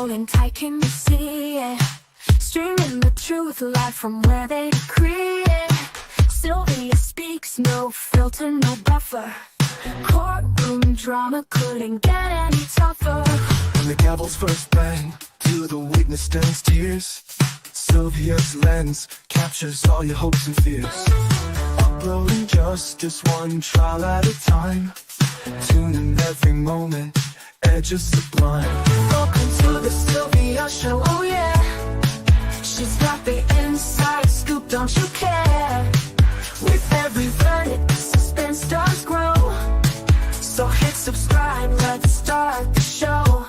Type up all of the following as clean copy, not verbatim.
holding tight, can you see it? Streaming the truth live from where they decree it. Sylvia speaks, no filter, no buffer. Courtroom drama couldn't get any tougher. When the gavel's first bang, to the witness stands tears. Sylvia's lens captures all your hopes and fears. Uploading justice one trial at a time. Tune in every moment, edges sublime. Welcome to the Sylvia Show, oh yeah. She's got the inside scoop, don't you care? With every verdict, suspense does grow. So hit subscribe, let's start the show.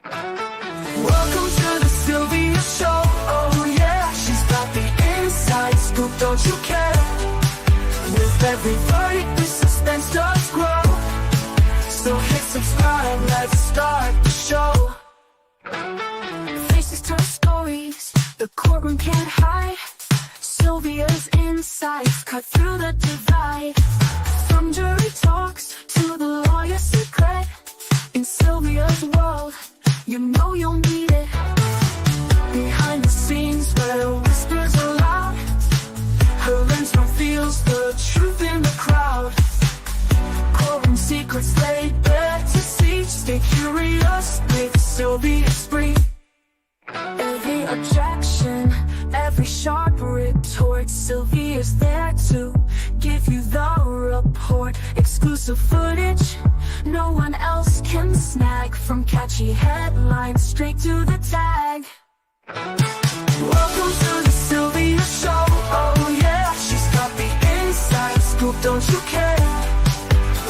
Welcome to the Sylvia Show, oh yeah. She's got the inside scoop, don't you care? With every verdict, the suspense does grow. So hit subscribe, let's start the show. Faces tell stories, the courtroom can't hide. Sylvia's insights cut through the divide. From jury talks to the lawyer's secret. In Sylvia's world, you know you'll need it. Behind the scenes where whispers are loud, her lens reveals the truth in the crowd. Courtroom secrets laid bare to see. Stay curious with Sylvia Spree. Every objection, every sharp retort, Sylvia's there to give you the report. Exclusive footage no one else can snag. From catchy headlines straight to the tag. Welcome to the Sylvia Show, oh yeah. She's got the inside scoop, don't you care?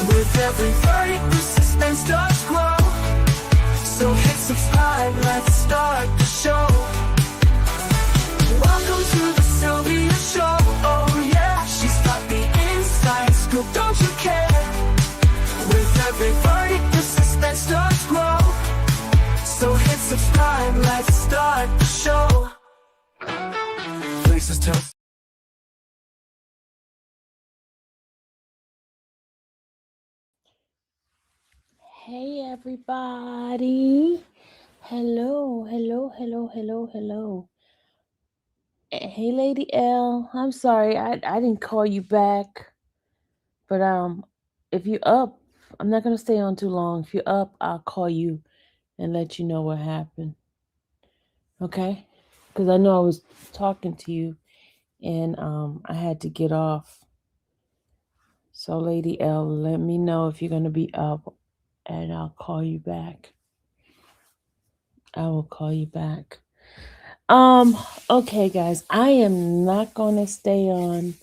With every verdict, the suspense does grow. So hit subscribe, let's start the show. Welcome to the Sylvia Show, oh yeah. She's got the inside scoop, don't you care? With every verdict, the suspense does grow. So hit subscribe, let's start the show. Faces tell. Hey everybody. Hello. Hey Lady L. I'm sorry, I didn't call you back. But if you're up, I'm not gonna stay on too long. If you're up, I'll call you and let you know what happened. Okay? Because I know I was talking to you and I had to get off. So Lady L, let me know if you're gonna be up and I'll call you back. I will call you back. Okay, guys, I am not gonna stay on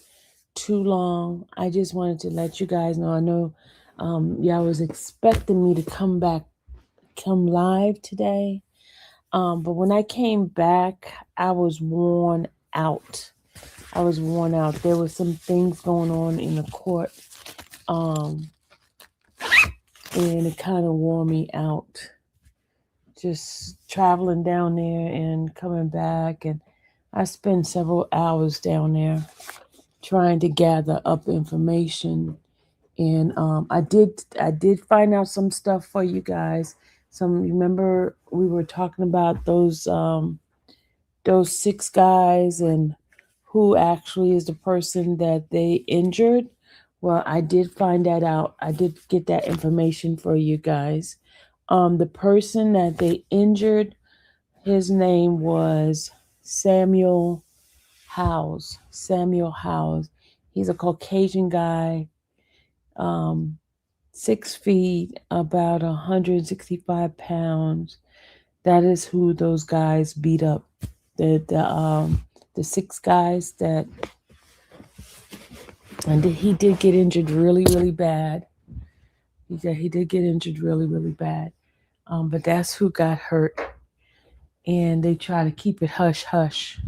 too long. I just wanted to let you guys know. I know y'all was expecting me to come live today. But when I came back, I was worn out. There were some things going on in the court. And it kind of wore me out. Just traveling down there and coming back, and I spent several hours down there trying to gather up information. And I did find out some stuff for you guys. Remember we were talking about those 6 guys and who actually is the person that they injured. Well, I did find that out. I did get that information for you guys. The person that they injured, his name was Samuel Howes. He's a Caucasian guy, 6 feet, about 165 pounds. That is who those guys beat up. The 6 guys that, and he did get injured really, really bad. He did get injured really, really bad. But that's who got hurt. And they try to keep it hush hush.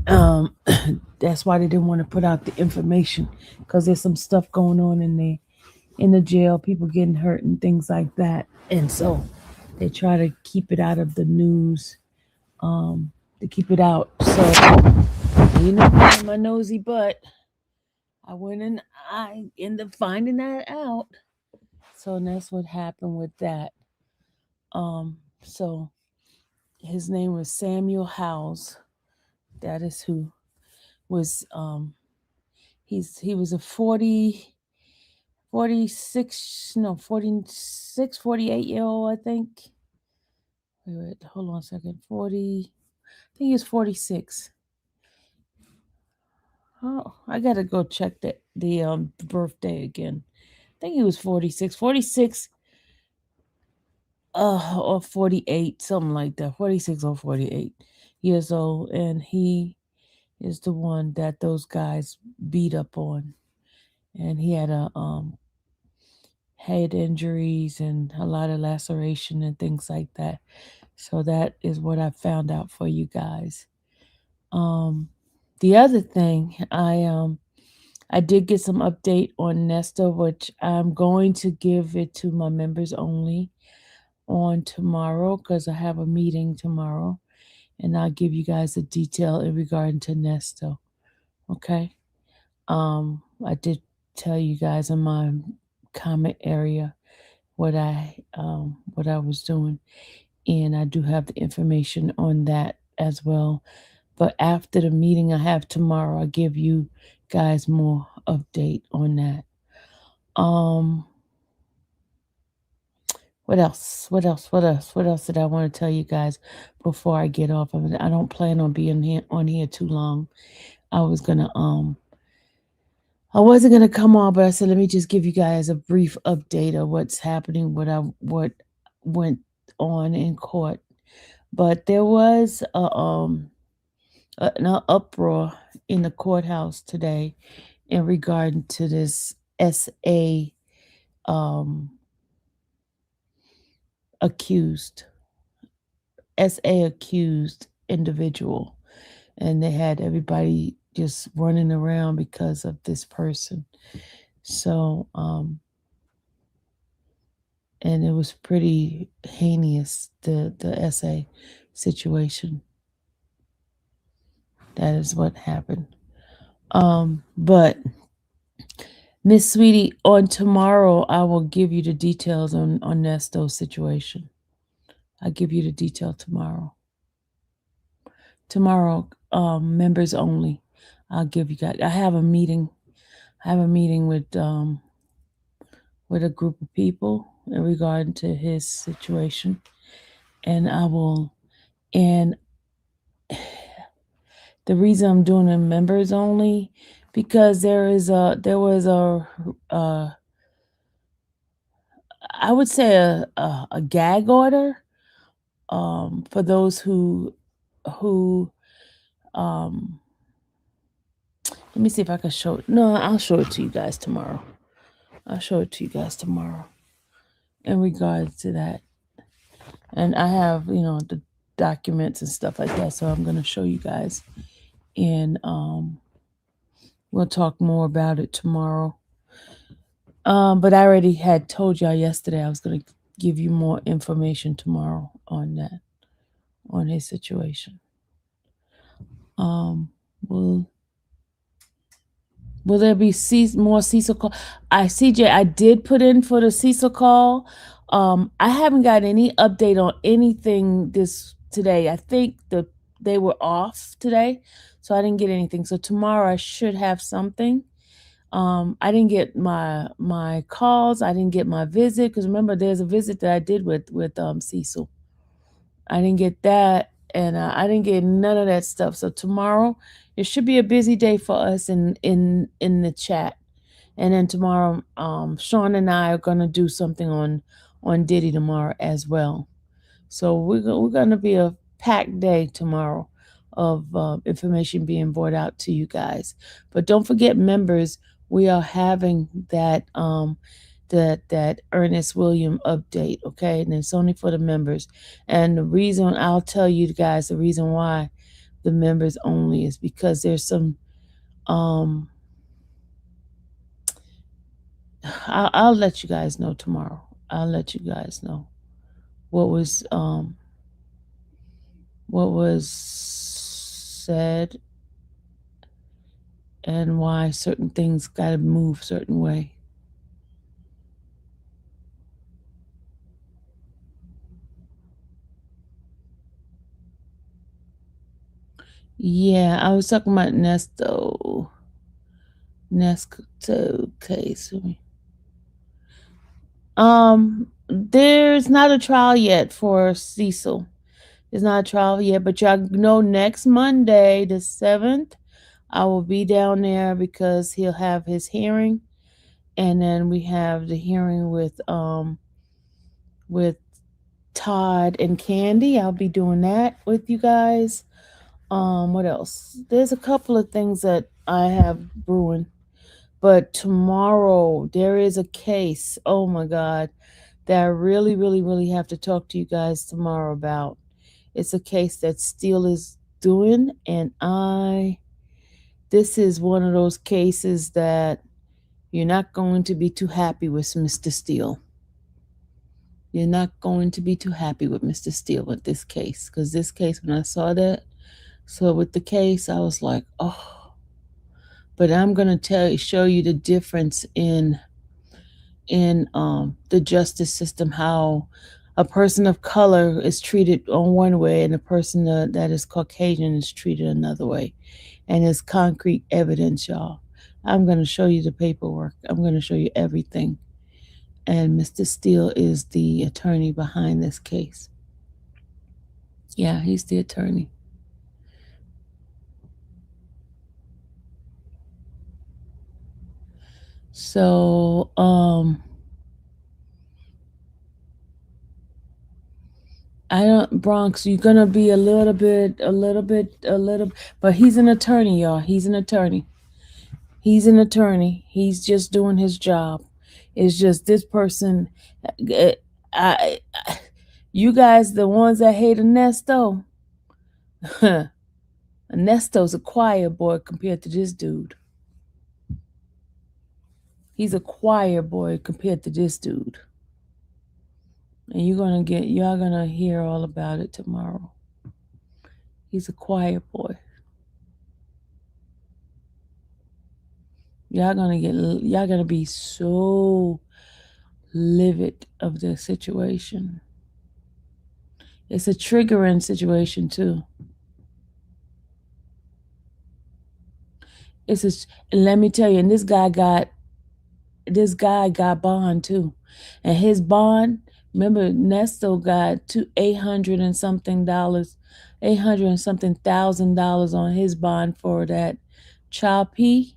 That's why they didn't want to put out the information, because there's some stuff going on in the jail, people getting hurt and things like that. And so they try to keep it out of the news, to keep it out. So, my nosy butt, I went and I ended up finding that out. So that's what happened with that. So His name was Samuel Howes. That is who was he was a 46, no, 46, 48-year old, I think. Wait, hold on a second. 40, I think he was 46. Oh, I gotta go check the birthday again. I think he was 46. 46 or 48, something like that. 46 or 48 years old, and he is the one that those guys beat up on. And he had a head injuries and a lot of laceration and things like that. So that is what I found out for you guys. Um, the other thing, I did get some update on Nesta, which I'm going to give it to my members only on tomorrow because I have a meeting tomorrow, and I'll give you guys a detail in regard to Nesta. Okay. I did tell you guys in my comment area what I was doing, and I do have the information on that as well. But after the meeting I have tomorrow, I'll give you guys more update on that. What else? What else? What else? What else did I want to tell you guys before I get off? I don't plan on being here on here too long. I was gonna I wasn't gonna come on, but I said let me just give you guys a brief update of what's happening, what went on in court. But there was an uproar in the courthouse today in regard to this SA um, accused accused individual, and they had everybody just running around because of this person. So and it was pretty heinous, the SA situation. That is what happened. But Miss Sweetie, on tomorrow I will give you the details on Nesto's situation. I'll give you the detail tomorrow. Tomorrow, members only. I'll give you guys. I have a meeting. I have a meeting with a group of people in regard to his situation, and I will. And the reason I'm doing it members only because there was I would say a gag order for those who um let me see if I can show it. No, I'll show it to you guys tomorrow. I'll show it to you guys tomorrow in regards to that. And I have, the documents and stuff like that. So I'm gonna show you guys. And we'll talk more about it tomorrow. But I already had told y'all yesterday I was gonna give you more information tomorrow on that, on his situation. Will there be more Cecil call? CJ, I did put in for the Cecil call. I haven't got any update on anything today. I think they were off today, so I didn't get anything. So tomorrow I should have something. I didn't get my calls. I didn't get my visit because remember there's a visit that I did with Cecil. I didn't get that, and I didn't get none of that stuff. So tomorrow it should be a busy day for us in the chat. And then tomorrow, Sean and I are gonna do something on Diddy tomorrow as well. So we're gonna be a packed day tomorrow of information being brought out to you guys. But don't forget, members, we are having that that Ernest William update, okay? And it's only for the members. And the reason I'll tell you guys the reason why the members only is because there's some I'll let you guys know tomorrow. I'll let you guys know what was said and why certain things got to move certain way. Yeah, I was talking about Nesto case. There's not a trial yet for Cecil. There's not a trial yet, but y'all know next Monday, the 7th, I will be down there because he'll have his hearing, and then we have the hearing with Todd and Candy. I'll be doing that with you guys. What else? There's a couple of things that I have brewing. But tomorrow there is a case. Oh my God. That I really, really, really have to talk to you guys tomorrow about. It's a case that Steele is doing, and this is one of those cases that you're not going to be too happy with Mr. Steele. You're not going to be too happy with Mr. Steele with this case. Because this case, when I saw that, so with the case, I was like, oh. But I'm gonna show you the difference in the justice system, how a person of color is treated on one way and a person that is Caucasian is treated another way. And it's concrete evidence, y'all. I'm going to show you the paperwork. I'm going to show you everything. And Mr. Steele is the attorney behind this case. Yeah, he's the attorney. So, I don't Bronx, you're gonna be a little bit, but he's an attorney, y'all. He's an attorney. He's an attorney. He's just doing his job. It's just this person. uh, I you guys, the ones that hate Ernesto, Ernesto's a choir boy compared to this dude. He's a choir boy compared to this dude. And y'all gonna hear all about it tomorrow. He's a choir boy. Y'all gonna be so livid of the situation. It's a triggering situation too. Let me tell you, and this guy got bond too, and his bond. Remember, Nesto got to $800 and something thousand on his bond for that child P.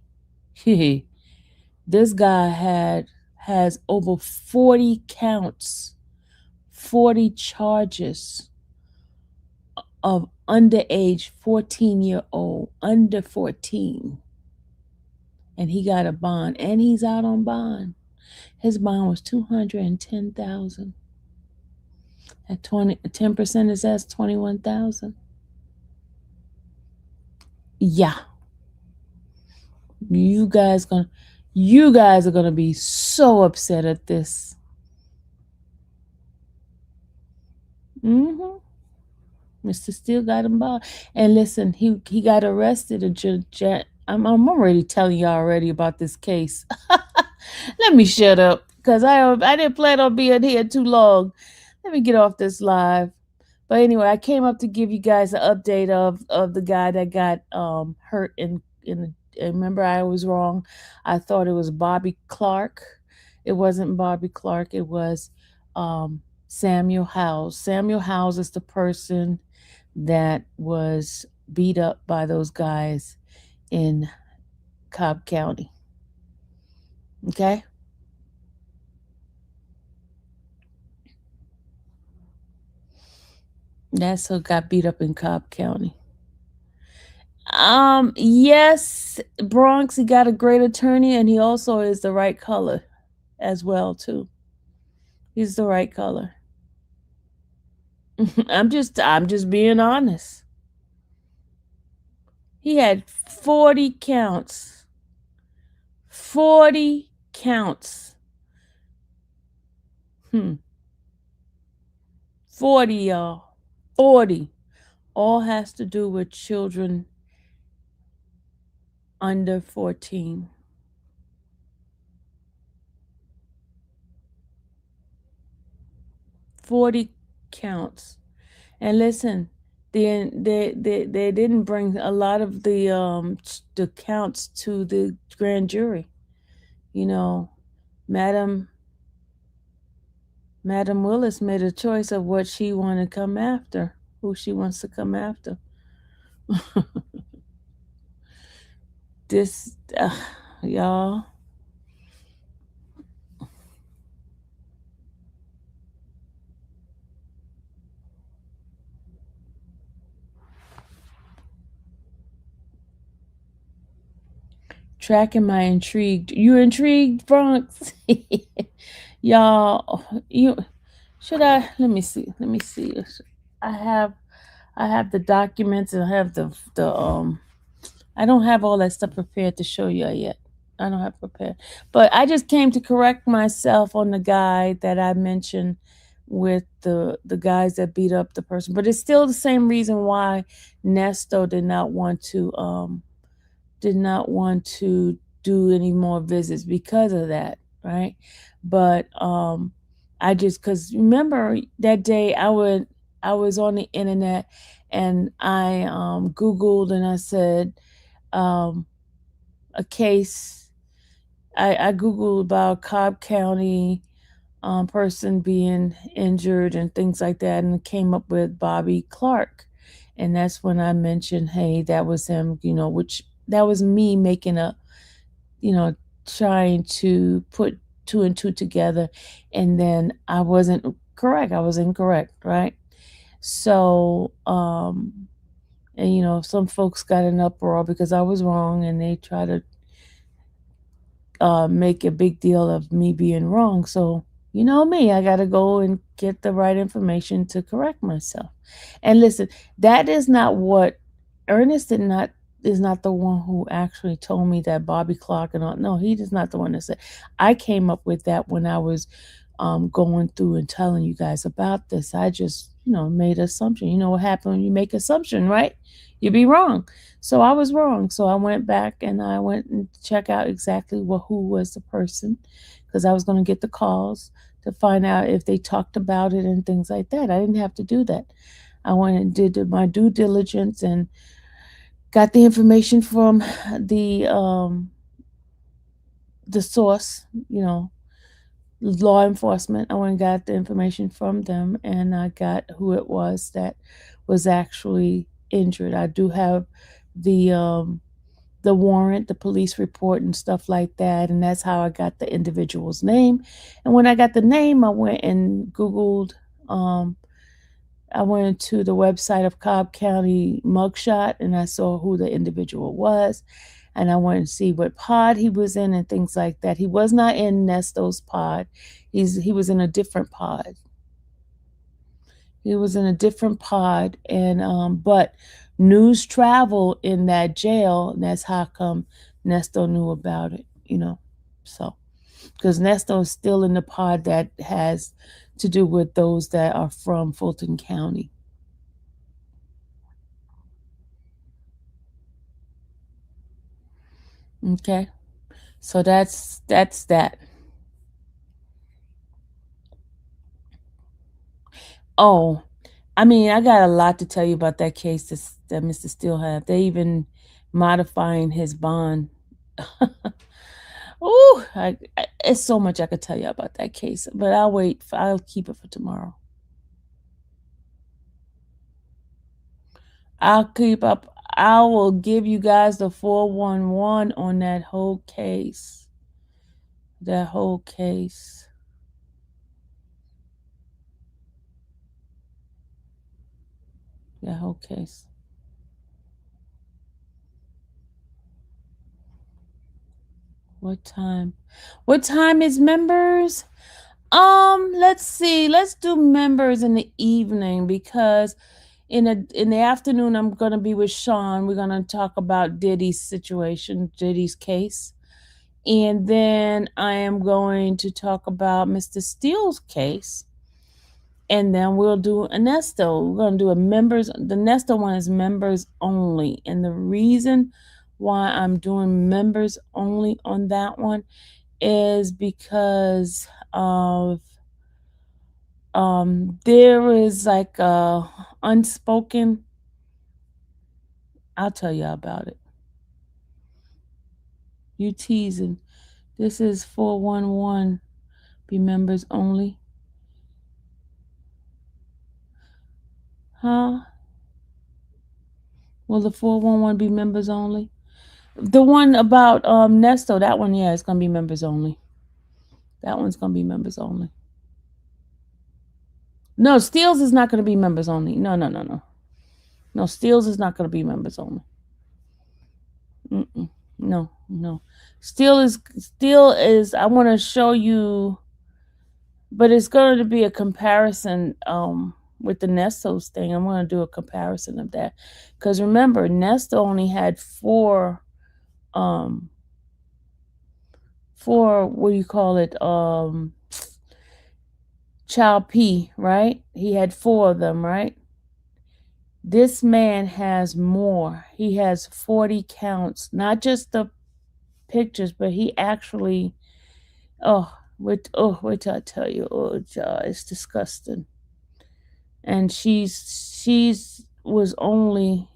This guy has over 40 counts, 40 charges of underage 14-year-old, under 14. And he got a bond, and he's out on bond. His bond was $210,000. At 10% is that's $21,000. Yeah, you guys are gonna be so upset at this. Mr. Steele got him bond, and listen, he got arrested. I'm already telling you already about this case. Let me shut up because I didn't plan on being here too long. Let me get off this live. But anyway, I came up to give you guys an update of the guy that got hurt in remember, I was wrong. I thought it was Bobby Clark. It wasn't Bobby Clark. It was Samuel Howes. Samuel Howes is the person that was beat up by those guys in Cobb County. Okay? That's who got beat up in Cobb County. Yes, Bronx, he got a great attorney, and he also is the right color as well, too. He's the right color. I'm just being honest. He had 40 counts. 40 counts. 40, y'all. 40. All has to do with children under 14. 40 counts. And listen, They didn't bring a lot of the counts to the grand jury. You know, Madam Madam Willis made a choice of what she wanted to come after, who she wants to come after. This, y'all, tracking my intrigue. You intrigued, Bronx? Y'all, you should I? Let me see. Let me see. I have I have the documents and I have the. I don't have all that stuff prepared to show you yet. I don't have prepared, but I just came to correct myself on the guy that I mentioned with the guys that beat up the person. But it's still the same reason why Nesto did not want to do any more visits because of that, right? But I just cuz remember that day I was on the internet and I googled and I said um a case I googled about Cobb County person being injured and things like that and came up with Bobby Clark. And that's when I mentioned, hey, that was him, which that was me making a, you know, trying to put two and two together. And then I wasn't correct. I was incorrect, right? So, and some folks got an uproar because I was wrong and they try to make a big deal of me being wrong. So, you know me, I got to go and get the right information to correct myself. And listen, that is not what Ernest did not is not the one who actually told me that Bobby Clark and all. No, he is not the one that said. I came up with that when I was going through and telling you guys about this. I just, made assumption. You know what happened when you make assumption, right? You be wrong. So I was wrong. So I went back and I went and check out exactly who was the person because I was going to get the calls to find out if they talked about it and things like that. I didn't have to do that. I went and did my due diligence and got the information from the source, law enforcement. I went and got the information from them and I got who it was that was actually injured. I do have the warrant, the police report and stuff like that, and that's how I got the individual's name. And when I got the name, I went and googled I went to the website of Cobb County mugshot and I saw who the individual was. And I wanted to see what pod he was in and things like that. He was not in Nesto's pod. He was in a different pod. He was in a different pod, and but news traveled in that jail, and that's how come Nesto knew about it. So because Nesto is still in the pod that has to do with those that are from Fulton County. Okay, so that's that. Oh, I mean, I got a lot to tell you about that case that Mr. Steele had. They even modifying his bond. Ooh, it's so much I could tell you about that case, but I'll wait. I'll keep it for tomorrow. I'll keep up. I will give you guys the 411 on that whole case. That whole case. That whole case. What time? What time is members? Let's see. Let's do members in the evening because in the afternoon I'm gonna be with Sean. We're gonna talk about Diddy's situation, Diddy's case. And then I am going to talk about Mr. Steele's case. And then we'll do a Nesto. We're gonna do a members. The Nesto one is members only. And the reason why I'm doing members only on that one is because of there is like a unspoken I'll tell y'all about it. You teasing. This is 411. Be members only. Huh? Will the 411 be members only? The one about Nesto, that one, yeah, it's gonna be members only. That one's gonna be members only. No, Steels is not gonna be members only. No, no, no, no. No, Steels is not gonna be members only. Mm-mm. No, no. Steel is. I want to show you, but it's going to be a comparison. With the Nestos thing, I'm going to do a comparison of that, because remember, Nesto only had um, four. What do you call it? Child P, right? He had four of them, right? This man has more. He has 40 counts, not just the pictures, but he actually, wait till I tell you. Oh, it's disgusting. And she's was only,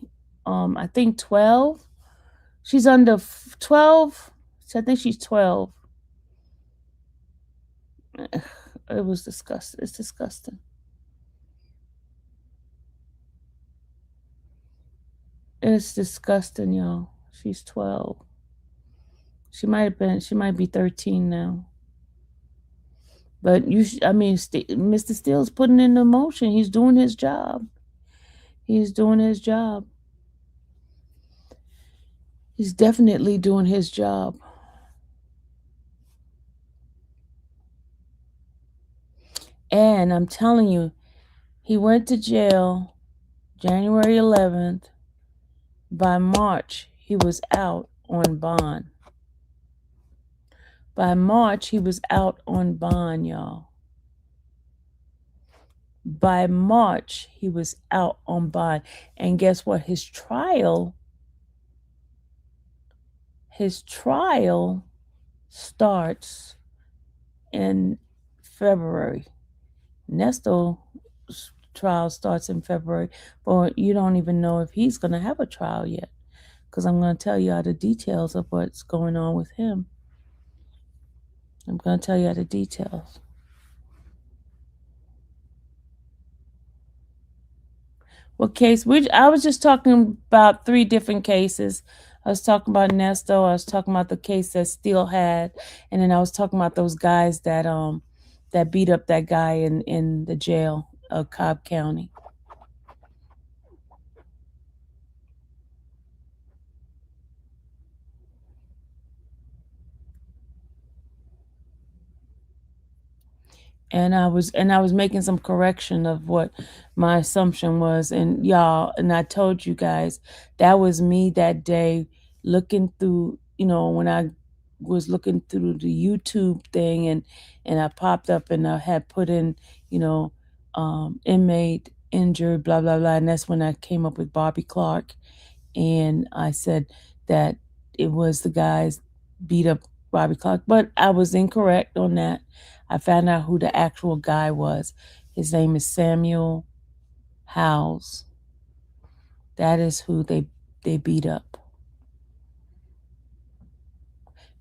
I think 12. She's under 12. So I think she's 12. It was disgusting. It's disgusting. It's disgusting, y'all. She's 12. She might be 13 now. But Mr. Steele's putting in the motion. He's doing his job. He's doing his job. He's definitely doing his job. And I'm telling you, he went to jail January 11th. By March, he was out on bond. By March, he was out on bond, y'all. By March, he was out on bond. And guess what? His trial starts in February. Nesto's trial starts in February, but you don't even know if he's going to have a trial yet, because I'm going to tell you all the details of what's going on with him. I'm going to tell you all the details. What case? I was just talking about 3 different cases. I was talking about Nesto. I was talking about the case that Steele had, and then I was talking about those guys that beat up that guy in the jail of Cobb County. And I was making some correction of what my assumption was, and I told you guys that was me that day, looking through, when I was looking through the YouTube thing, and I popped up and I had put in, inmate injured, blah blah blah, and that's when I came up with Bobby Clark, and I said that it was the guys beat up Bobby Clark, but I was incorrect on that. I found out who the actual guy was. His name is Samuel Howes. That is who they beat up.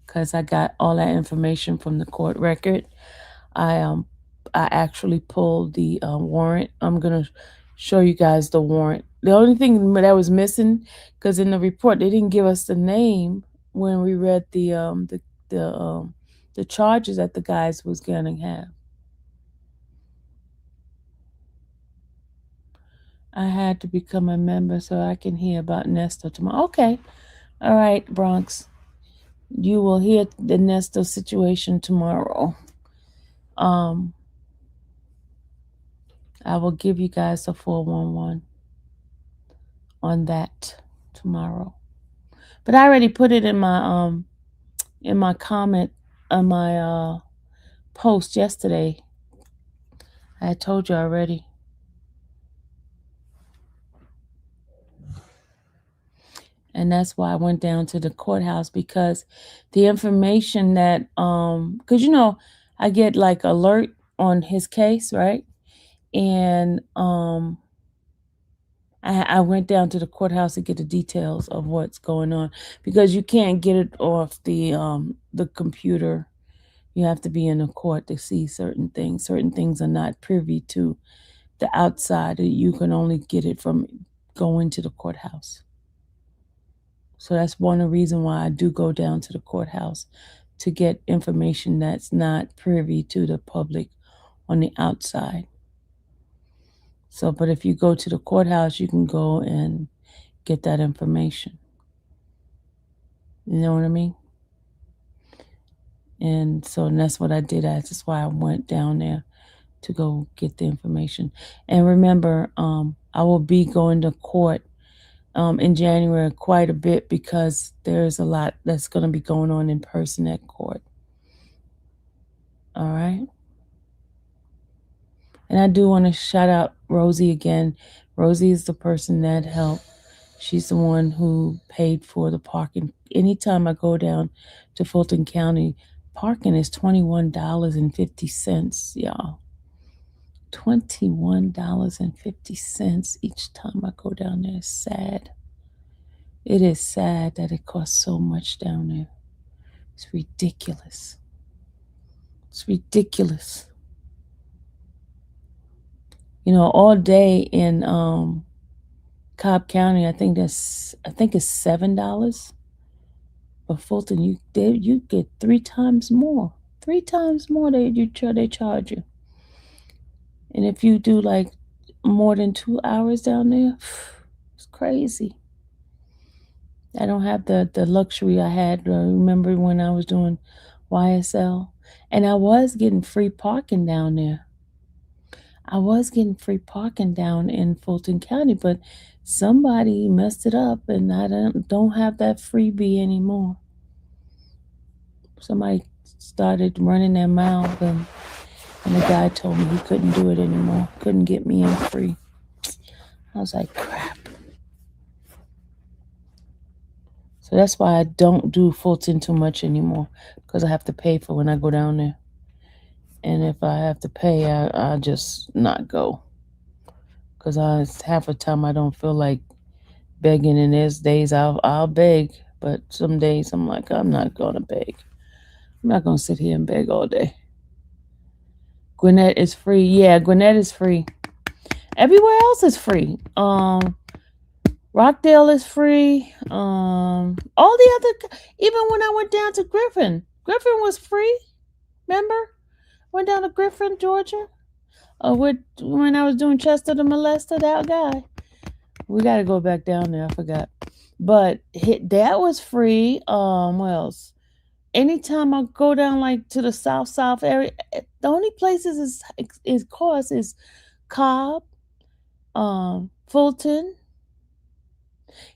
Because I got all that information from the court record. I actually pulled the warrant. I'm gonna show you guys the warrant. The only thing that was missing, because in the report they didn't give us the name when we read the charges that the guys was gonna have. I had to become a member so I can hear about Nesto tomorrow. Okay. All right, Bronx. You will hear the Nesto situation tomorrow. I will give you guys a 411 on that tomorrow. But I already put it in my comment on my post yesterday. I told you already. And that's why I went down to the courthouse, because the information that because I get like alert on his case, right? And I went down to the courthouse to get the details of what's going on because you can't get it off the computer. You have to be in a court to see certain things. Certain things are not privy to the outside. You can only get it from going to the courthouse. So that's one of the reasons why I do go down to the courthouse to get information that's not privy to the public on the outside. So, but if you go to the courthouse, you can go and get that information. You know what I mean? And so and that's what I did. That's why I went down there to go get the information. And remember, I will be going to court in January quite a bit because there's a lot that's going to be going on in person at court. All right. And I do want to shout out Rosie again. Rosie is the person that helped. She's the one who paid for the parking. Anytime I go down to Fulton County, parking is $21.50, y'all. $21.50 each time I go down there. It's sad. It is sad that it costs so much down there. It's ridiculous. It's ridiculous. You know, all day in Cobb County, I think it's $7. But Fulton, you get 3 times more. 3 times more they charge you. And if you do like more than 2 hours down there, it's crazy. I don't have the luxury I had. Remember when I was doing YSL? And I was getting free parking down there. I was getting free parking down in Fulton County, but somebody messed it up and I don't have that freebie anymore. Somebody started running their mouth and the guy told me he couldn't do it anymore. Couldn't get me in free. I was like, crap. So that's why I don't do Fulton too much anymore because I have to pay for when I go down there. And if I have to pay, I just not go. Because half the time I don't feel like begging, and there's days I'll beg. But some days I'm like, I'm not going to beg. I'm not going to sit here and beg all day. Gwinnett is free. Yeah, Gwinnett is free. Everywhere else is free. Rockdale is free. All the other, even when I went down to Griffin was free. Remember? Went down to Griffin, Georgia. When I was doing Chester the Molester, that guy. We got to go back down there. I forgot. But that was free. What else? Anytime I go down like to the south area, the only places is cost is Cobb, Fulton.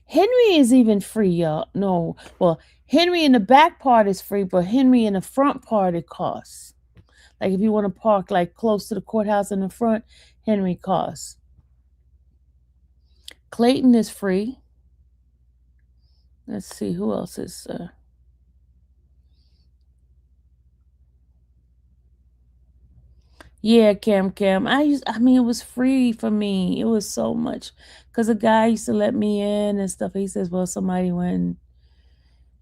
Henry is even free, y'all. No, well, Henry in the back part is free, but Henry in the front part it costs. Like if you want to park like close to the courthouse in the front, Henry costs. Clayton is free. Let's see who else is. Yeah, Cam. I mean, it was free for me. It was so much because a guy used to let me in and stuff. He says, well, somebody went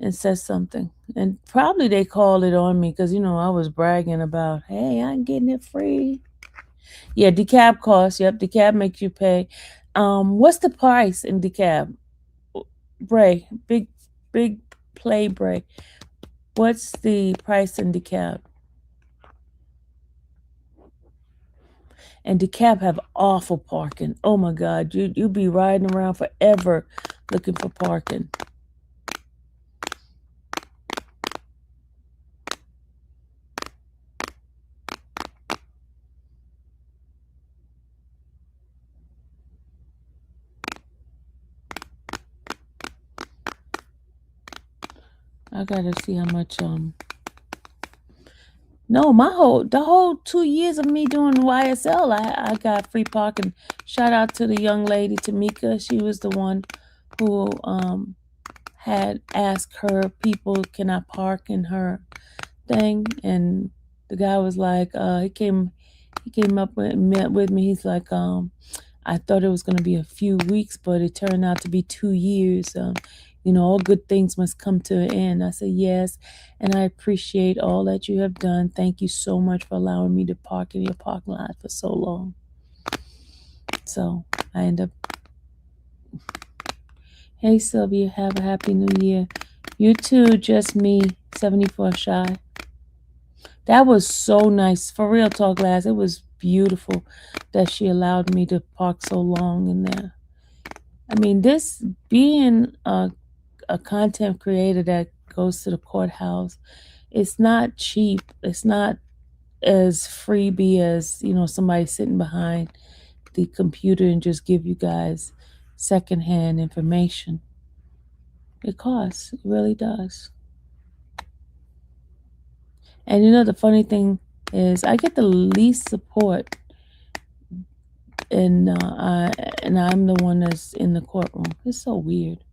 and said something. And probably they called it on me because, I was bragging about, hey, I'm getting it free. Yeah, decab costs. Yep, decab makes you pay. What's the price in decab? Bray, big play Bray. What's the price in decab? And DeKalb have awful parking. Oh my God, you'd be riding around forever looking for parking. I gotta see how much No, the whole 2 years of me doing YSL, I got free parking. Shout out to the young lady, Tamika. She was the one who had asked her people, can I park in her thing? And the guy was like, he came up met with me. He's like, I thought it was going to be a few weeks, but it turned out to be 2 years. All good things must come to an end. I said, yes, and I appreciate all that you have done. Thank you so much for allowing me to park in your parking lot for so long. So I end up, hey, Sylvia, have a happy new year. You too, just me, 74 shy. That was so nice. For real talk, Glass. It was beautiful that she allowed me to park so long in there. I mean, this being a content creator that goes to the courthouse, it's not cheap. It's not as freebie as, somebody sitting behind the computer and just give you guys secondhand information. It costs. It really does. And the funny thing is I get the least support, and I'm the one that's in the courtroom. It's so weird.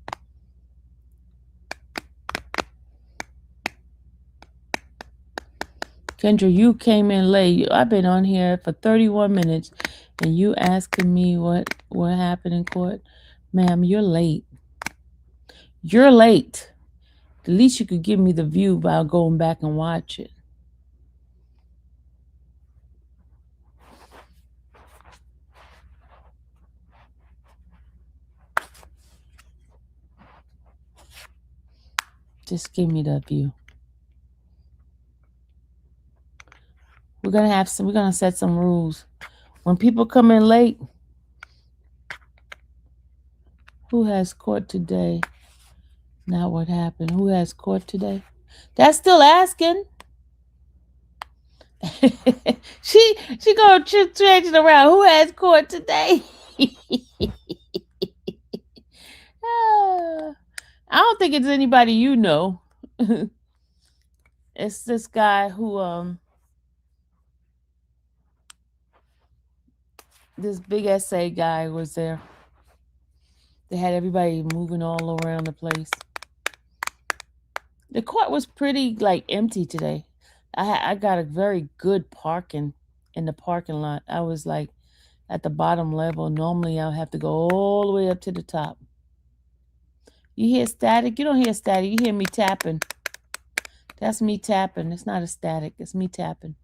Kendra, you came in late. I've been on here for 31 minutes, and you asking me what happened in court. Ma'am, you're late. You're late. The least you could give me the view by going back and watch it. Just give me the view. We're gonna set some rules. When people come in late, who has court today? Not what happened. Who has court today? That's still asking. she gonna change it around. Who has court today? I don't think it's anybody you know. It's this guy who this big essay guy was there. They had everybody moving all around the place. The court was pretty empty today. I got a very good parking in the parking lot. I was at the bottom level. Normally I'll have to go all the way up to the top. You hear static? You don't hear static. You hear me tapping. That's me tapping. It's not a static. It's me tapping.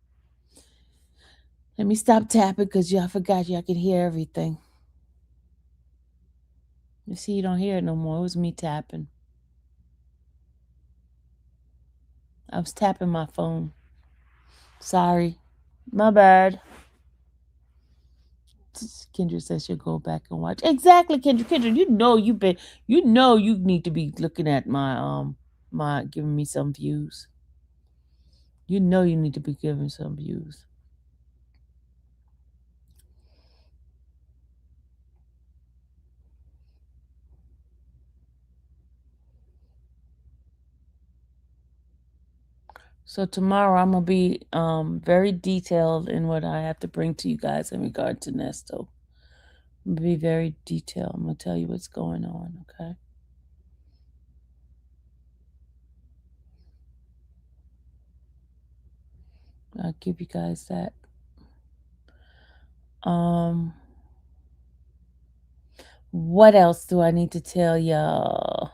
Let me stop tapping because I forgot I could hear everything. You see, you don't hear it no more. It was me tapping. I was tapping my phone. Sorry. My bad. Kendra says she'll go back and watch. Exactly, Kendra. Kendra, you need to be looking at my giving me some views. You need to be giving some views. So tomorrow I'm gonna be very detailed in what I have to bring to you guys in regard to Nesto. I'm gonna be very detailed. I'm gonna tell you what's going on, okay? I'll give you guys that. What else do I need to tell y'all?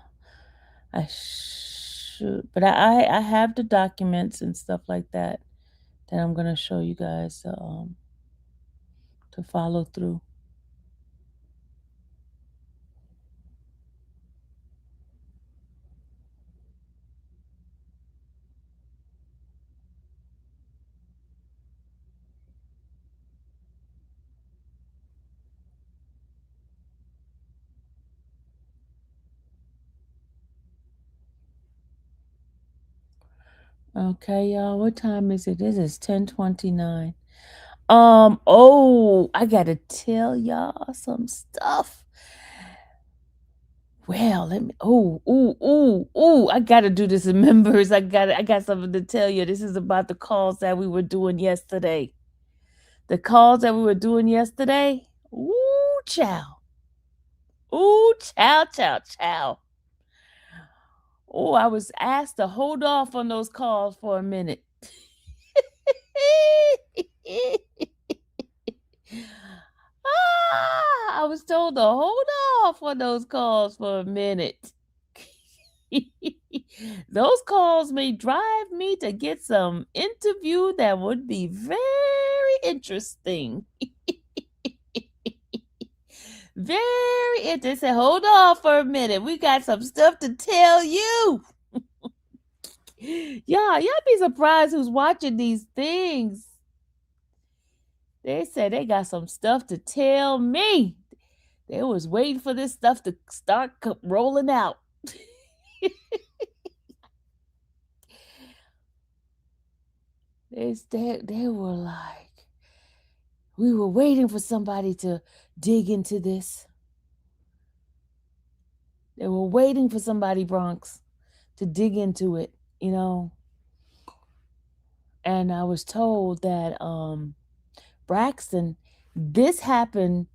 I should, but I have the documents and stuff like that I'm gonna show you guys to follow through. Okay, y'all. What time is it? This is 10:29. Oh, I gotta tell y'all some stuff. Well, let me. I gotta do this in members. I got something to tell you. This is about the calls that we were doing yesterday. The calls that we were doing yesterday. Ooh, chow. Ooh, chow, chow, chow. Oh, I was asked to hold off on those calls for a minute. I was told to hold off on those calls for a minute. Those calls may drive me to get some interview that would be very interesting. Very interesting. Hold on for a minute. We got some stuff to tell you. Y'all be surprised who's watching these things. They said they got some stuff to tell me. They was waiting for this stuff to start rolling out. They were like, we were waiting for somebody to dig into this. They were waiting for somebody, Bronx, to dig into it, you know. And I was told that Braxton, this happened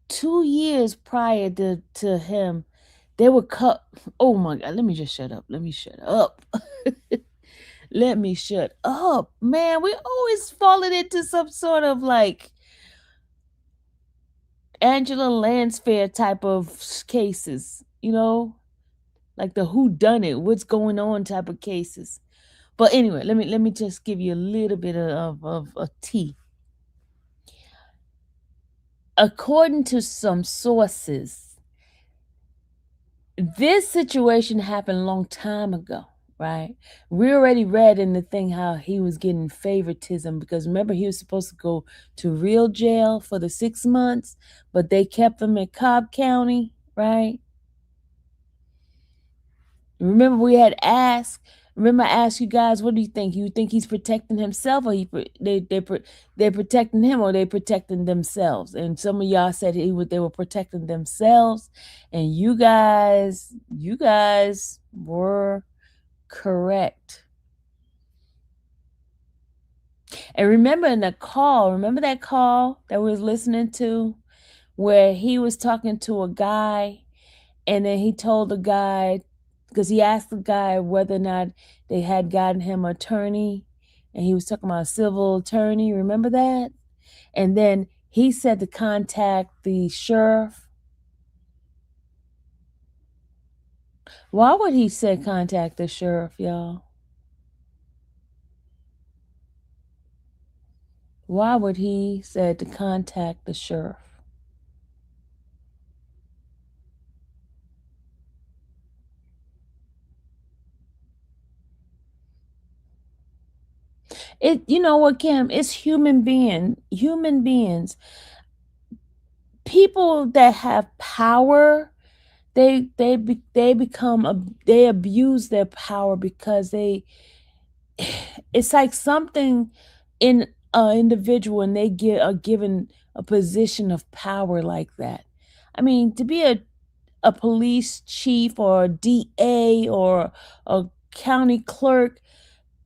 2 years prior to him. They were cut. Oh my God, let me just shut up. Let me shut up. Let me shut up. Man, we always falling into some sort of like Angela Lansfair type of cases, you know, like the who done it, what's going on type of cases. But anyway, let me just give you a little bit of a tea. According to some sources, this situation happened a long time ago, right? We already read in the thing how he was getting favoritism because remember he was supposed to go to real jail for the 6 months, but they kept him in Cobb County, right? Remember I asked you guys, what do you think? You think he's protecting himself or they're protecting him or they protecting themselves? And some of y'all said they were protecting themselves, and you guys were correct. And remember that call that we was listening to where he was talking to a guy and then he told the guy, because he asked the guy whether or not they had gotten him an attorney, and he was talking about a civil attorney. Remember that? And then he said to contact the sheriff. Why would he say contact the sheriff, y'all? Why would he say to contact the sheriff? You know what, Kim? It's human beings. People that have power, they abuse their power because it's like something in an individual and they are given a position of power like that. I mean, to be a police chief or a DA or a county clerk,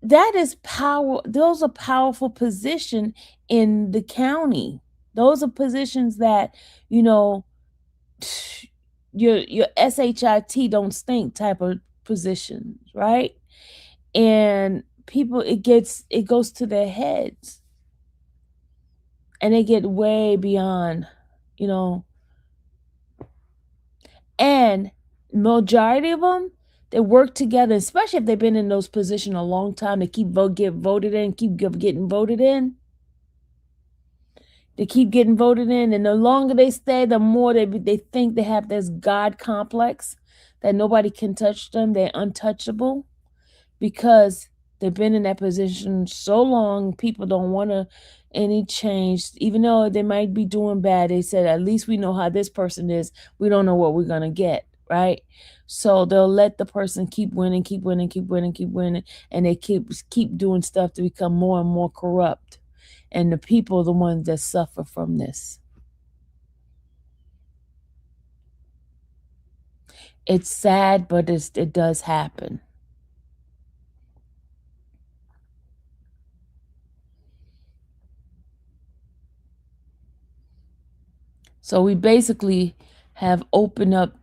that is power. Those are powerful positions in the county. Those are positions that, you know, your SHIT don't stink type of positions, right? And people, it goes to their heads and they get way beyond, you know. And majority of them, they work together, especially if they've been in those positions a long time. They get voted in, keep getting voted in. They keep getting voted in, and the longer they stay, the more they think they have this God complex that nobody can touch them. They're untouchable because they've been in that position so long. People don't want any change, even though they might be doing bad. They said, at least we know how this person is. We don't know what we're gonna get, right? So they'll let the person keep winning, and they keep doing stuff to become more and more corrupt. And the people are the ones that suffer from this. It's sad, but it does happen. So we basically have opened up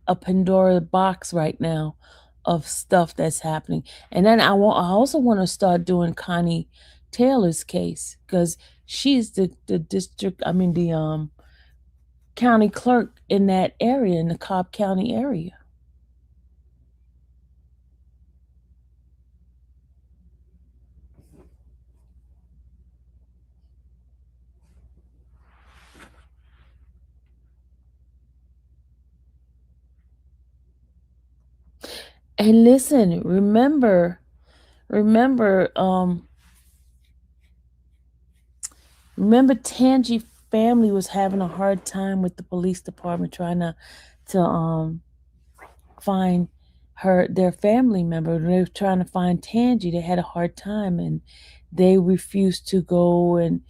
a Pandora box right now of stuff that's happening. And then I also want to start doing Connie Taylor's case because she's the district, I mean county clerk in that area, in the Cobb County area. And listen, remember, remember Tangi family was having a hard time with the police department trying to find their family member. They were trying to find Tangi. They had a hard time, and they refused to go and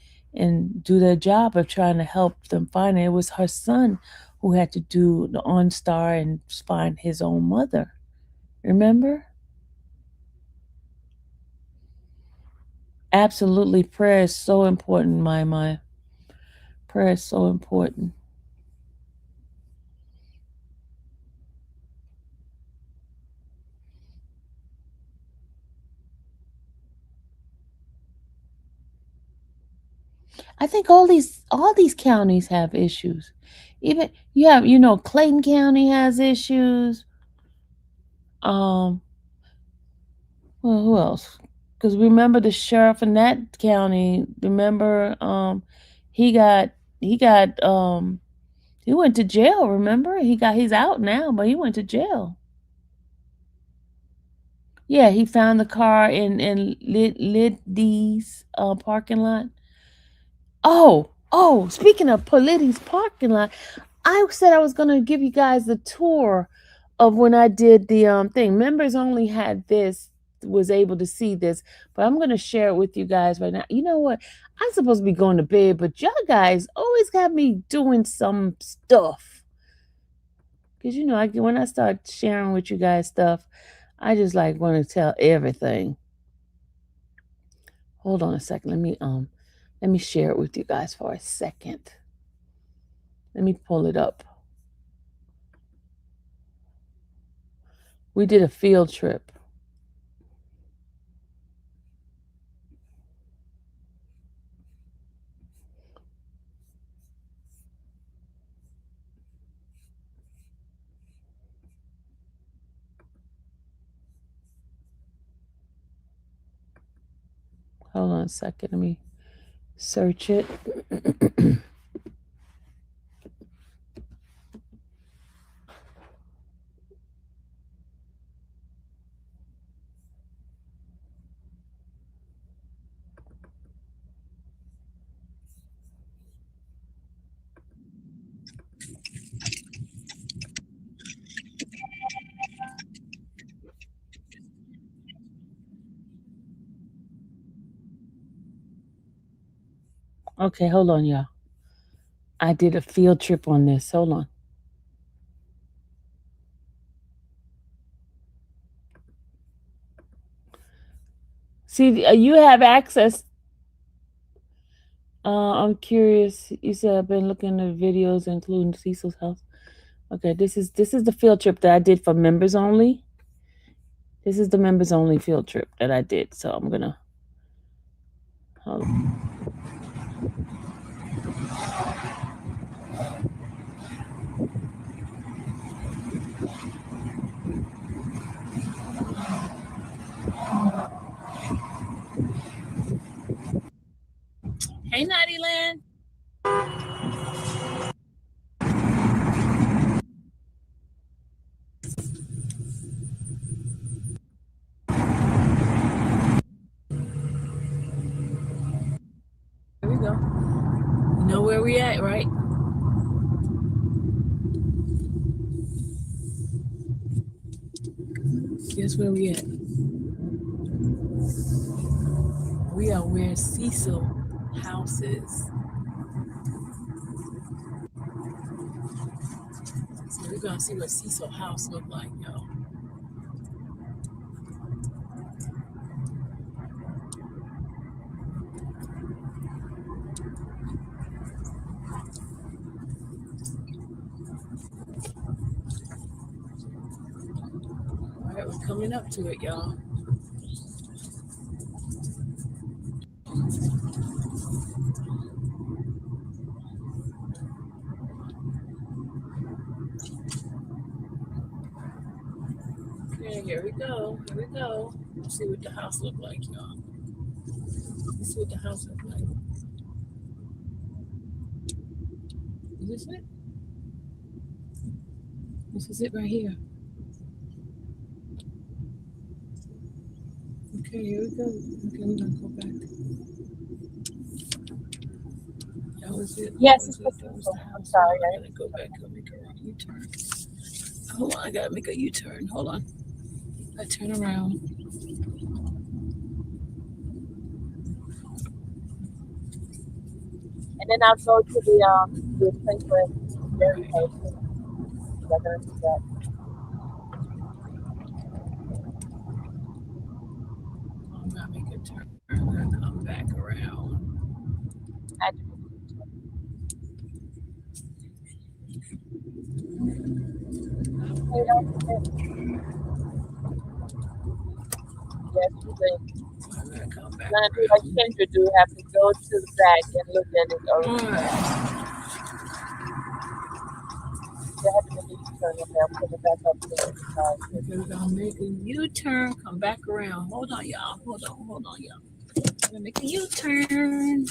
do their job of trying to help them find it. It was her son who had to do the OnStar and find his own mother. Remember? Absolutely. Prayer is so important, my. Prayer is so important. I think all these counties have issues. Even you have, Clayton County has issues. Um, well, who else? Because remember the sheriff in that county. Remember, he got he got he went to jail. Remember, he's out now, but he went to jail. Yeah, he found the car in Liddy's parking lot. Oh, speaking of Liddy's parking lot, I said I was gonna give you guys the tour of when I did the thing. Members only had this, was able to see this, but I'm gonna share it with you guys right now. You know what? I'm supposed to be going to bed, but y'all guys always have me doing some stuff. Cause when I start sharing with you guys stuff, I just like want to tell everything. Hold on a second. Let me share it with you guys for a second. Let me pull it up. We did a field trip. Hold on a second. Let me search it. Okay, hold on, y'all. I did a field trip on this. Hold on. See, you have access. I'm curious. You said I've been looking at videos, including Cecil's house. Okay, this is the field trip that I did for members only. This is the members only field trip that I did. So I'm gonna hold on. Hey, Naughty Land. Here we go. You know where we at, right? Guess where we at? We are where Cecil house is. So we're gonna see what Cecil house look like, y'all. All right, we're coming up to it, y'all. here we go. Here we go. Let's see what the house look like, y'all. Let's see what the house look like. Is this it? This is it right here. Okay, here we go. Okay, we're gonna go back. That was it. Yes, That it's was it. That was the I'm house. sorry. I'm gonna go back and make a wrong U-turn. Hold on, I gotta make a U-turn. Hold on. I turn around. And then I'll go to the place where it's very close. I'm gonna do that. I'm gonna make a turn. I'm gonna come back around. I do. Hey, don't forget. Yes, you did. I'm gonna come back You're gonna do like around. Kendra do. Have to go to the back and look at it. Or All right. you have to make a U-turn and they'll put it back up to the side. Okay, we're gonna make a U-turn. Come back around. Hold on, y'all. Hold on, y'all. I'm gonna make a U-turn.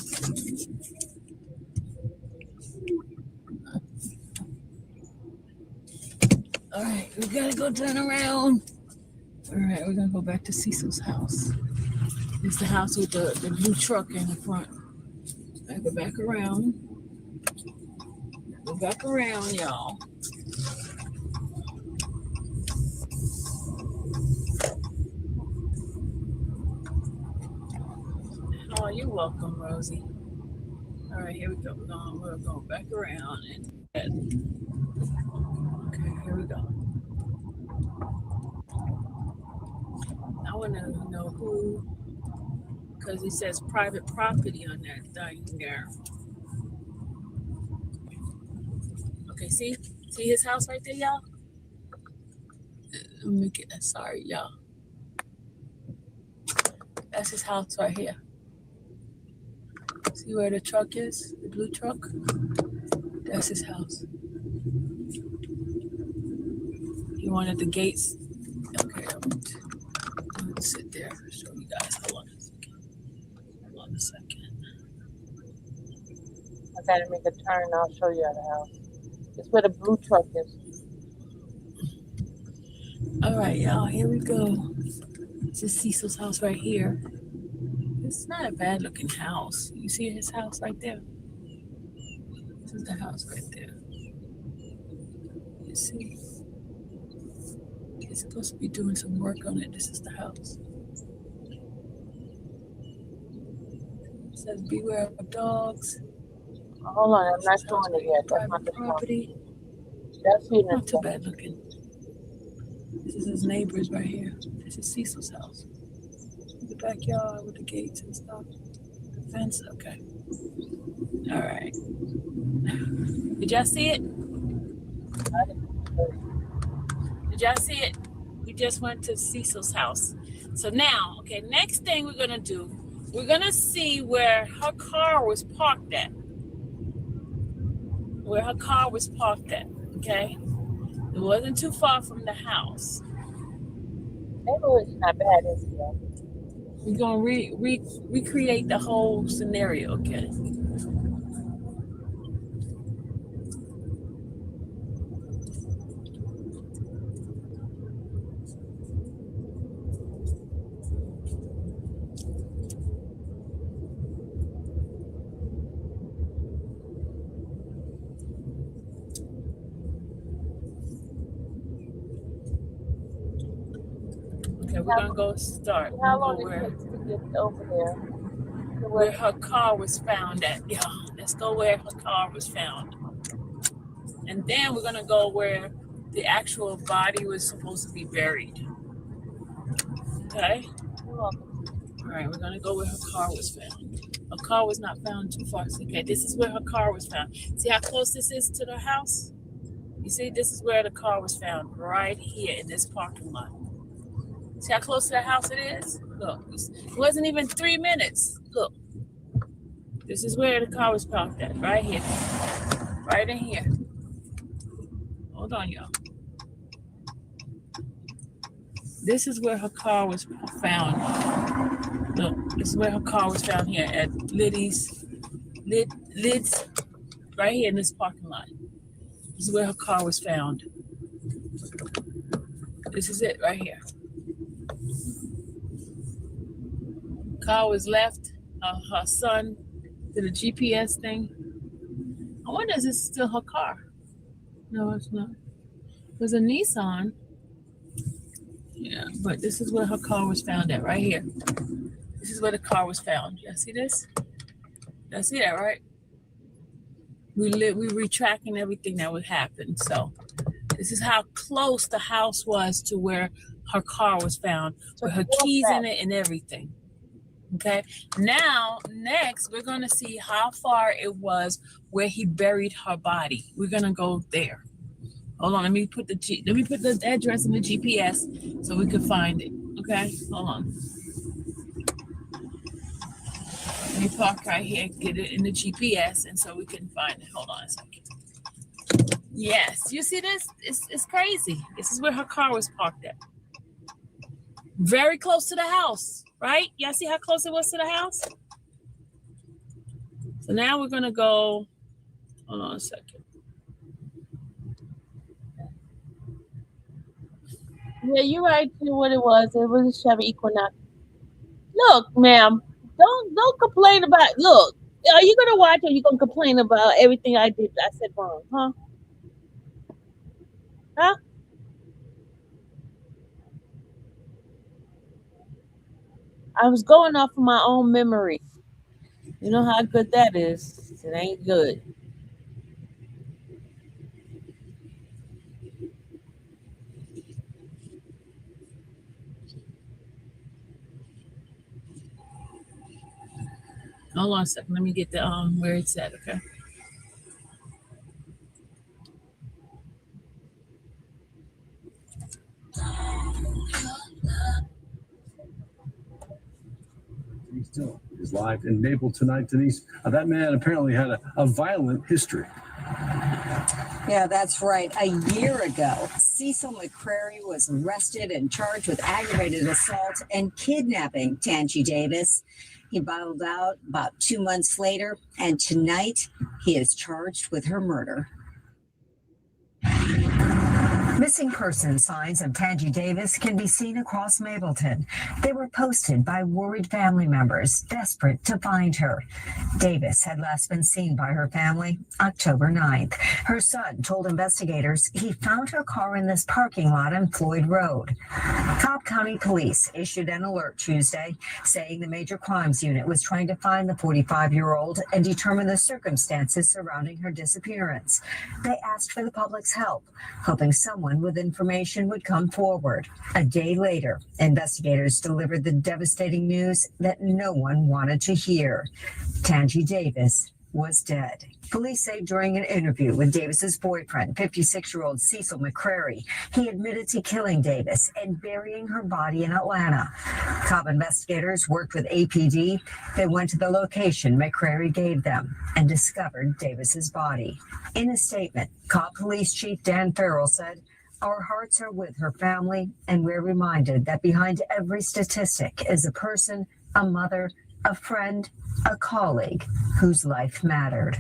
All right, we gotta go turn around. All right, we're gonna go back to Cecil's house. It's the house with the blue truck in the front. I go back around. Go back around, y'all. Oh, you're welcome, Rosie. All right, here we go. We're going back around and okay, here we go. I want to know who, because it says private property on that thing there. Okay, see his house right there, y'all. Let me get that. Sorry, y'all. That's his house right here. See where the truck is? The blue truck? That's his house. He wanted the gates. Okay, I'm gonna sit there and show you guys. Hold on a second. I gotta make a turn. I'll show you the house. It's where the blue truck is. All right, y'all, here we go. This is Cecil's house right here. It's not a bad looking house. You see his house right there? This is the house right there. You see? He's supposed to be doing some work on it. This is the house. It says beware of dogs. Hold on, I'm not showing it yet. That's not Private the house. property. That's it. Not too bad looking. This is his neighbors right here. This is Cecil's house. The backyard with the gates and stuff. The fence, okay. All right. Did y'all see it? Did y'all see it? We just went to Cecil's house. So now, okay, next thing we're gonna do, we're gonna see where her car was parked at. Where her car was parked at, okay? It wasn't too far from the house. Neighborhood's not bad, is it? We're gonna recreate the whole scenario, okay? Okay, we're gonna go start. How We'll long go it where, takes to get over there? where her car was found at. Yeah, let's go where her car was found. And then we're gonna go where the actual body was supposed to be buried. Okay? All right, we're gonna go where her car was found. Her car was not found too far. Okay, this is where her car was found. See how close this is to the house? You see, this is where the car was found, right here in this parking lot. See how close to the house it is? Look, it wasn't even 3 minutes. Look, this is where the car was parked at, right here, right in here. Hold on, y'all. This is where her car was found. Look, this is where her car was found here at Lids, right here in this parking lot. This is where her car was found. This is it right here. Car was left. Her son did a GPS thing. I wonder if this is still her car. No, it's not. It was a Nissan. Yeah, but this is where her car was found at, right here. This is where the car was found. Y'all see this? Y'all see that, right? We retracking everything that would happen. So this is how close the house was to where her car was found, with her keys in it and everything. Okay. Now, next, we're gonna see how far it was where he buried her body. We're gonna go there. Hold on. Let me put the address in the GPS so we can find it. Okay. Hold on. Let me park right here, get it in the GPS, and so we can find it. Hold on a second. Yes, you see this? It's crazy. This is where her car was parked at. Very close to the house, right? Y'all see how close it was to the house? So now we're gonna go. Hold on a second. Yeah, you're right. What it was a Chevy Equinox. Look, ma'am, don't complain about. Look, are you gonna watch or are you gonna complain about everything I said wrong, huh? Huh? I was going off of my own memory. You know how good that is. It ain't good. Hold on a second. Let me get the where it's at. Okay. Still is live in Naples tonight, Denise. That man apparently had a violent history. Yeah, that's right. A year ago, Cecil McCrary was arrested and charged with aggravated assault and kidnapping Tangi Davis. He bottled out about 2 months later, and tonight he is charged with her murder. Missing person signs of Tangi Davis can be seen across Mableton. They were posted by worried family members desperate to find her. Davis had last been seen by her family October 9th. Her son told investigators he found her car in this parking lot on Floyd Road. Cobb County Police issued an alert Tuesday saying the Major Crimes Unit was trying to find the 45-year-old and determine the circumstances surrounding her disappearance. They asked for the public's help, hoping someone with information would come forward. A day later, investigators delivered the devastating news that no one wanted to hear. Tangi Davis was dead. Police say during an interview with Davis's boyfriend, 56-year-old Cecil McCrary, he admitted to killing Davis and burying her body in Atlanta. Cobb investigators worked with APD. They went to the location McCrary gave them and discovered Davis's body. In a statement, Cobb Police Chief Dan Farrell said, "Our hearts are with her family, and we're reminded that behind every statistic is a person, a mother, a friend, a colleague whose life mattered."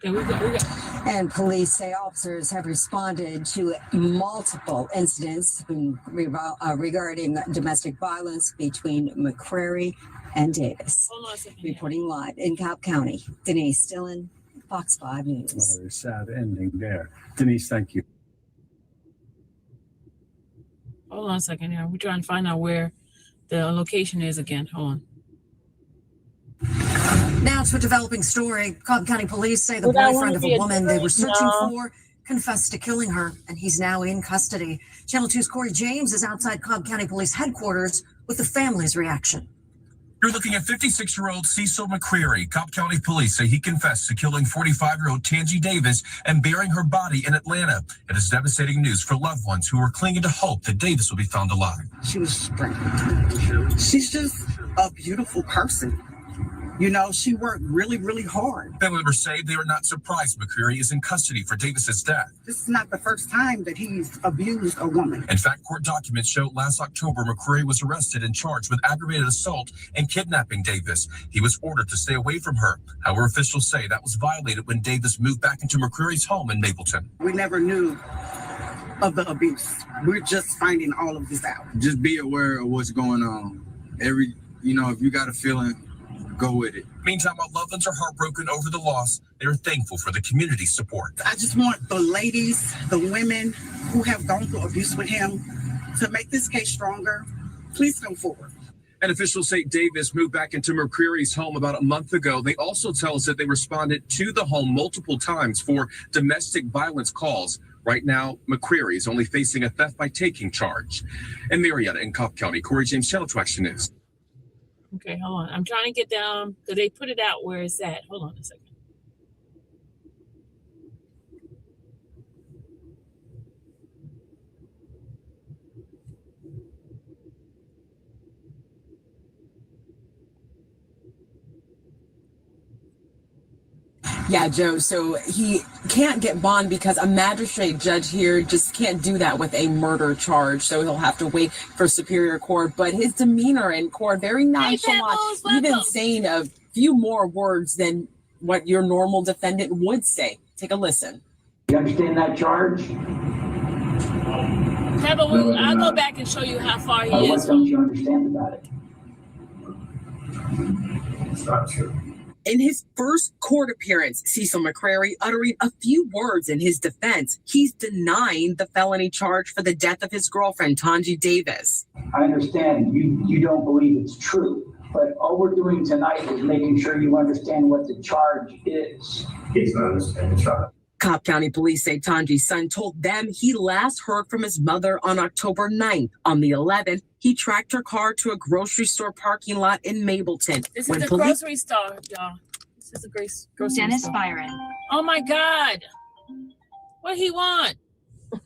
And police say officers have responded to multiple incidents regarding domestic violence between McCrary and Davis. Reporting live in Cobb County, Denise Dillon, Fox 5 News. What a sad ending there. Denise, thank you. Hold on a second here. We're trying to find out where the location is again. Hold on. Now to a developing story. Cobb County Police say the boyfriend of a woman they were searching for confessed to killing her, and he's now in custody. Channel 2's Corey James is outside Cobb County Police headquarters with the family's reaction. You're looking at 56-year-old Cecil McCrary. Cobb County Police say he confessed to killing 45-year-old Tangi Davis and burying her body in Atlanta. It is devastating news for loved ones who are clinging to hope that Davis will be found alive. She was strangled. She's just a beautiful person. You know, she worked really, really hard. Family members say they are not surprised McCreary is in custody for Davis's death. This is not the first time that he's abused a woman. In fact, court documents show last October McCreary was arrested and charged with aggravated assault and kidnapping Davis. He was ordered to stay away from her. However, officials say that was violated when Davis moved back into McCreary's home in Mapleton. We never knew of the abuse. We're just finding all of this out. Just be aware of what's going on. If you got a feeling, go with it. Meantime, while loved ones are heartbroken over the loss, they are thankful for the community's support. I just want the ladies, the women who have gone through abuse with him to make this case stronger. Please come forward. And officials say Davis moved back into McCreary's home about a month ago. They also tell us that they responded to the home multiple times for domestic violence calls. Right now, McCreary is only facing a theft by taking charge. In Marietta and Cobb County, Corey James, Channel 2 Action News. Okay, hold on. I'm trying to get down because they put it out where it's at. Hold on a second. Yeah, Joe. So he can't get bond because a magistrate judge here just can't do that with a murder charge. So he'll have to wait for Superior Court. But his demeanor in court, very nonchalant, even saying a few more words than what your normal defendant would say. Take a listen. You understand that charge? Yeah, but I'll go back and show you how far he is. What don't you understand about it? It's not true. In his first court appearance, Cecil McCreary uttering a few words in his defense. He's denying the felony charge for the death of his girlfriend, Tanji Davis. I understand you don't believe it's true, but all we're doing tonight is making sure you understand what the charge is. It's not understanding the charge. Cobb County Police say Tanji's son told them he last heard from his mother on October 9th. On the 11th, he tracked her car to a grocery store parking lot in Mapleton. This is the grocery store, y'all. This is the grocery Dennis store. Byron. Oh my God. What he want?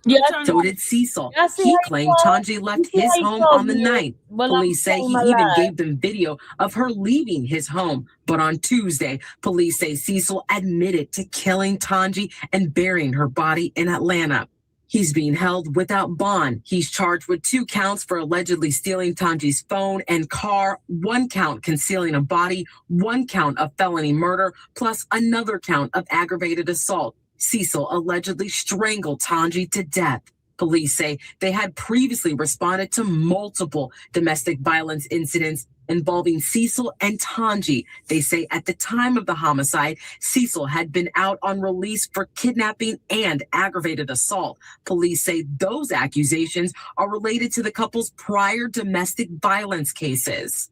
Yeah, so did Cecil. He claimed Tanji left his home on the 9th. Police say he even gave them video of her leaving his home. But on Tuesday, police say Cecil admitted to killing Tanji and burying her body in Atlanta. He's being held without bond. He's charged with 2 counts for allegedly stealing Tanji's phone and car, 1 count concealing a body, 1 count of felony murder, plus another count of aggravated assault. Cecil allegedly strangled Tanji to death. Police say they had previously responded to multiple domestic violence incidents involving Cecil and Tanji. They say at the time of the homicide, Cecil had been out on release for kidnapping and aggravated assault. Police say those accusations are related to the couple's prior domestic violence cases.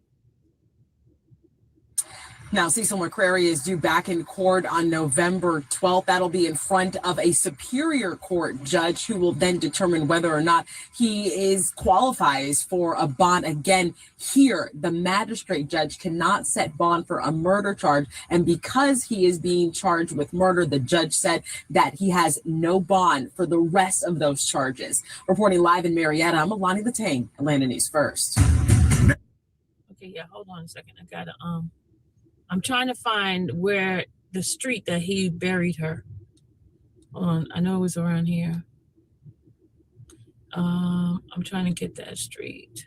Now, Cecil McCreary is due back in court on November 12th. That'll be in front of a Superior Court judge who will then determine whether or not he qualifies for a bond. Again, here, the magistrate judge cannot set bond for a murder charge. And because he is being charged with murder, the judge said that he has no bond for the rest of those charges. Reporting live in Marietta, I'm Alani Latang, Atlanta News First. Okay, yeah, hold on a second. I gotta, I'm trying to find where the street that he buried her. Hold on, I know it was around here. I'm trying to get that street.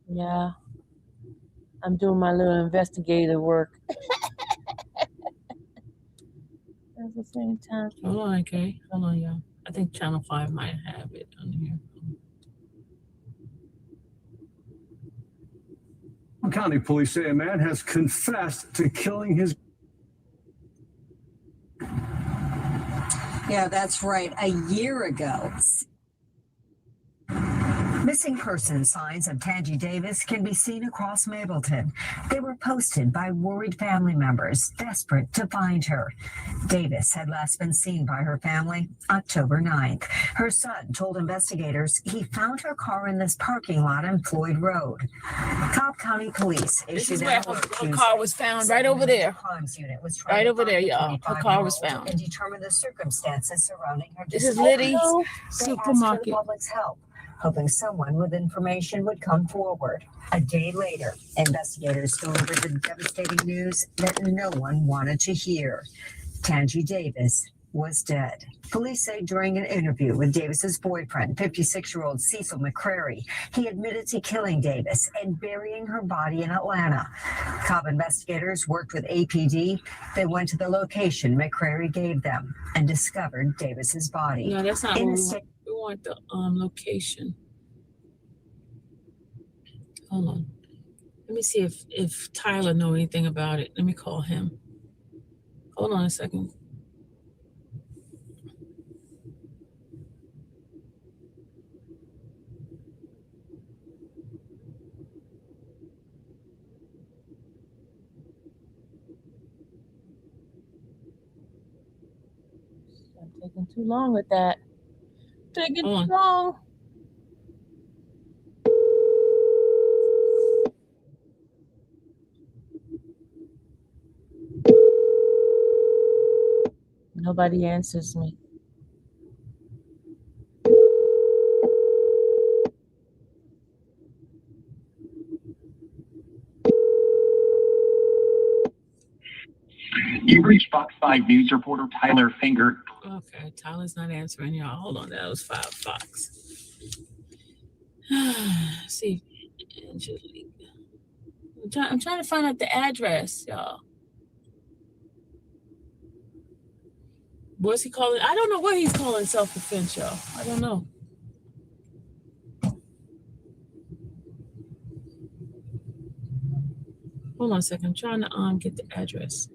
Yeah, I'm doing my little investigative work. At the same time. Hold on, okay. Hold on, y'all. I think Channel 5 might have it on here. County police say a man has confessed to killing his. Yeah, that's right. A year ago. Missing person signs of Tangi Davis can be seen across Mableton. They were posted by worried family members desperate to find her. Davis had last been seen by her family October 9th. Her son told investigators he found her car in this parking lot on Floyd Road. Cobb County Police This issued is where her car was found, right over there. Crimes unit was Right over there, y'all. Her car was found. and determine the circumstances surrounding her This is disappearance. Liddy's They asked for the supermarket. public's help, hoping someone with information would come forward. A day later, investigators delivered the devastating news that no one wanted to hear. Tangi Davis was dead. Police say during an interview with Davis's boyfriend, 56-year-old Cecil McCrary, he admitted to killing Davis and burying her body in Atlanta. Cobb investigators worked with APD. They went to the location McCrary gave them and discovered Davis's body. No, that's not In what a we sta- want. We want the location. Hold on. Let me see if Tyler know anything about it. Let me call him. Hold on a second. I'm taking too long with that. Taking too long. Nobody answers me. You reached Fox 5 News reporter Tyler Finger. Okay, Tyler's not answering y'all. Hold on, that was Fox. See, Angelique. I'm trying to find out the address, y'all. What's he calling? I don't know what he's calling self-defense, y'all. I don't know. Hold on a second. I'm trying to get the address.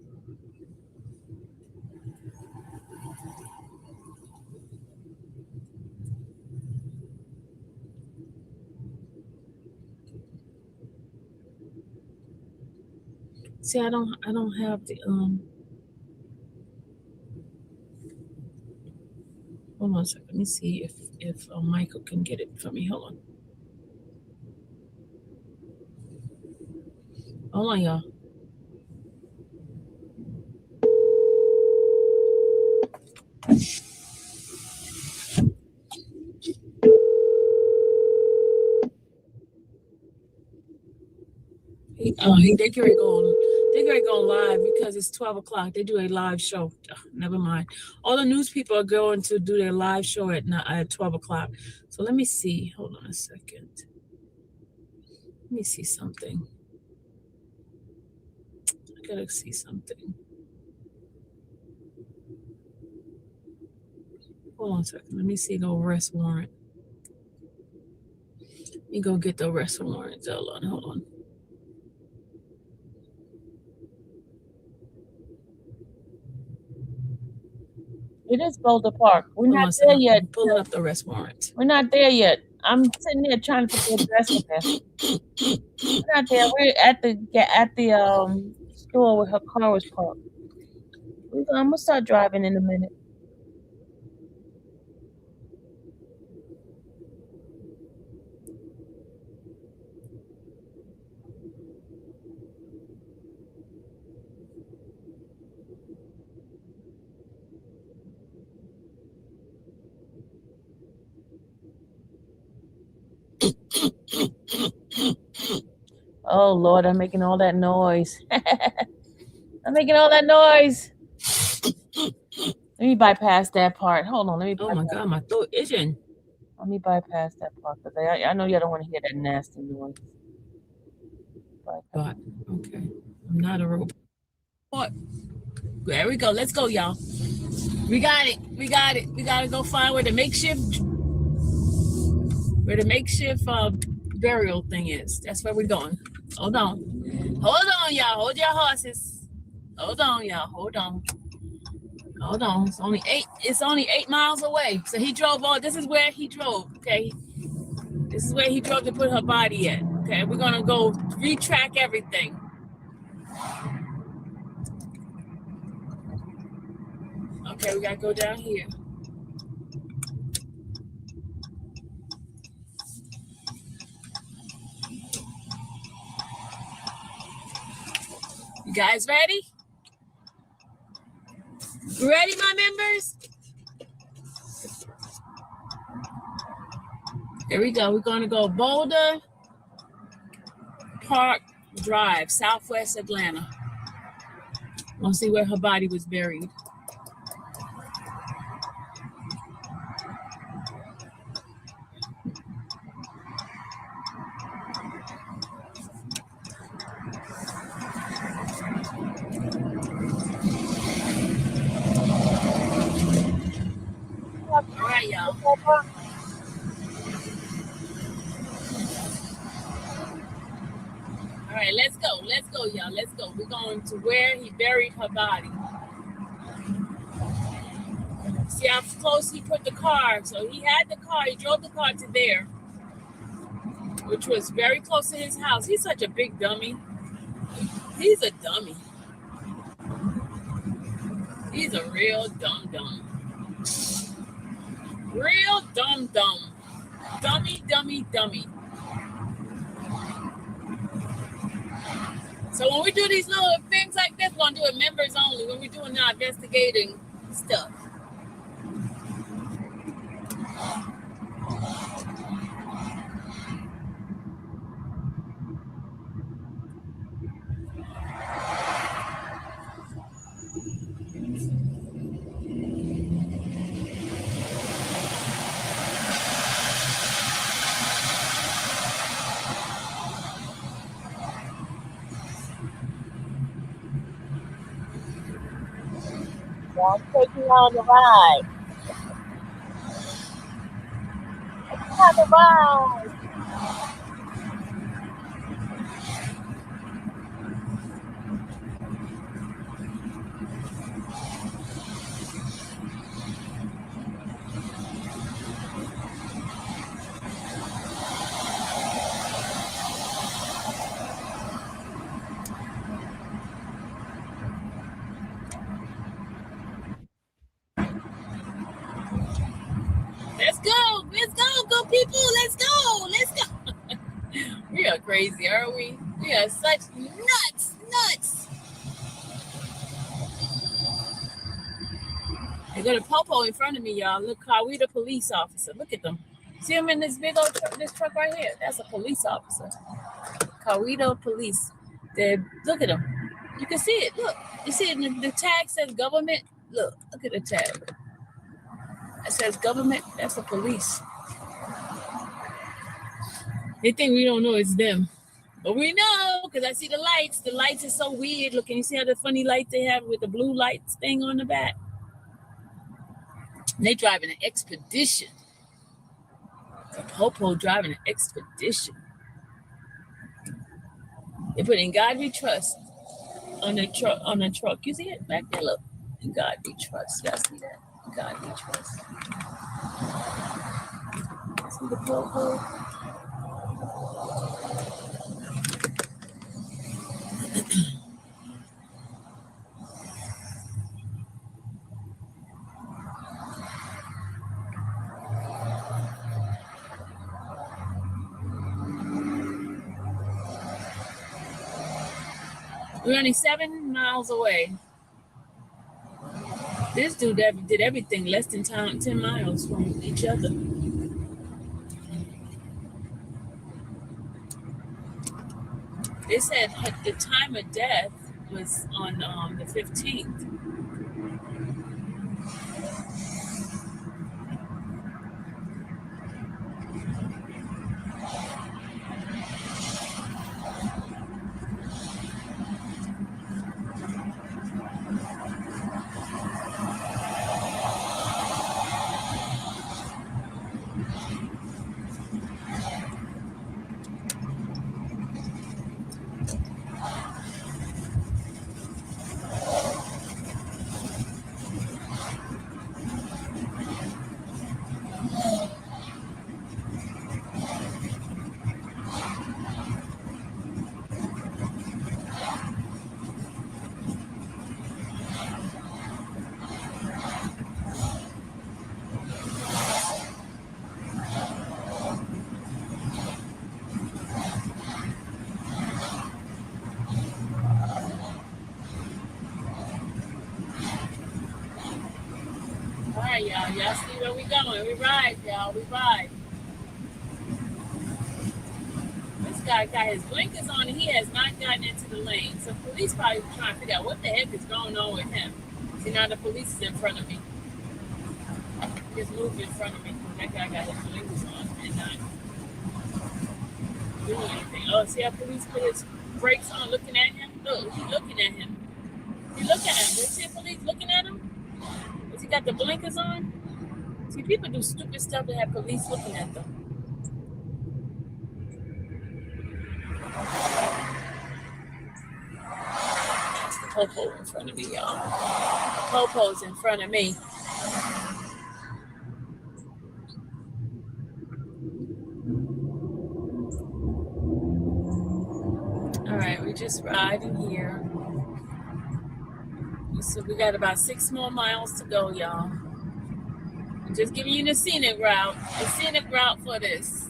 See, I don't have the Hold on a second. Let me see if Michael can get it for me. Hold on. Hold on, y'all. They get ready to go live because it's 12 o'clock. They do a live show. Never mind. All the news people are going to do their live show at 12 o'clock. So let me see. Hold on a second. Let me see something. I gotta see something. Hold on a second. Let me see the arrest warrant. Let me go get the arrest warrant. Hold on. It is Boulder Park. We're not there yet. I'm pulling up the arrest warrant. We're not there yet. I'm sitting there trying to put the address in there. We're not there. We're at the store where her car was parked. I'm gonna start driving in a minute. Oh Lord, I'm making all that noise. I'm making all that noise. Let me bypass that part. Hold on, let me. Oh my God, my throat itching. Let me bypass that part because I know y'all don't want to hear that nasty noise. But okay, I'm not a robot. There we go. Let's go, y'all. We got it. We gotta go find where the makeshift burial thing is. That's where we're going. Hold on, y'all. Hold your horses. Hold on, y'all. Hold on. It's only 8 miles away. So he drove all. This is where he drove. Okay. This is where he drove to put her body at. Okay, we're gonna go retrack everything. Okay, we gotta go down here. You guys ready? Ready, my members? Here we go. We're gonna go Boulder Park Drive, Southwest Atlanta. We'll see where her body was buried. All right, y'all. All right, let's go. Let's go, y'all. Let's go. We're going to where he buried her body. See how close he put the car. So he had the car. He drove the car to there, which was very close to his house. He's such a big dummy. He's a dummy. He's a real dumb. Real dumb. Dummy. So when we do these little things like this, we're going to do it members only when we're doing our investigating stuff. I'll take you on the ride. Let's have a ride. Go people, let's go. We are crazy, aren't we? We are such nuts. They got a popo in front of me, y'all. Look, we the police officer. Look at them. See him in this big old truck, this truck right here? That's a police officer. Coweta Police. Look at them. You can see it. Look. You see it? The tag says government. Look at the tag. It says government. That's the police. They think we don't know it's them. But we know, because I see the lights. The lights are so weird looking. You see how the funny lights they have with the blue lights thing on the back? And they driving an expedition. The popo driving an expedition. They put in God we trust on the truck. You see it back there? Look. In God we trust. Y'all see that? In God we trust. See the popo? We're only 7 miles away. This dude did everything less than 10 miles from each other. They said the time of death was on the 15th. Y'all see where we going? We ride, y'all. We ride. This guy got his blinkers on and he has not gotten into the lane. So police probably trying to figure out what the heck is going on with him. See, now the police is in front of me. He just moved in front of me. That guy got his blinkers on and not doing anything. Oh, see how police put his brakes on looking at him? Look, he's looking at him. He look at him. You see police looking at him? Has he got the blinkers on? See, people do stupid stuff to have police looking at them. That's the popo in front of me, y'all. The popo's in front of me. All right, we're just riding here. So we got about 6 more miles to go, y'all. I'm just giving you the scenic route for this.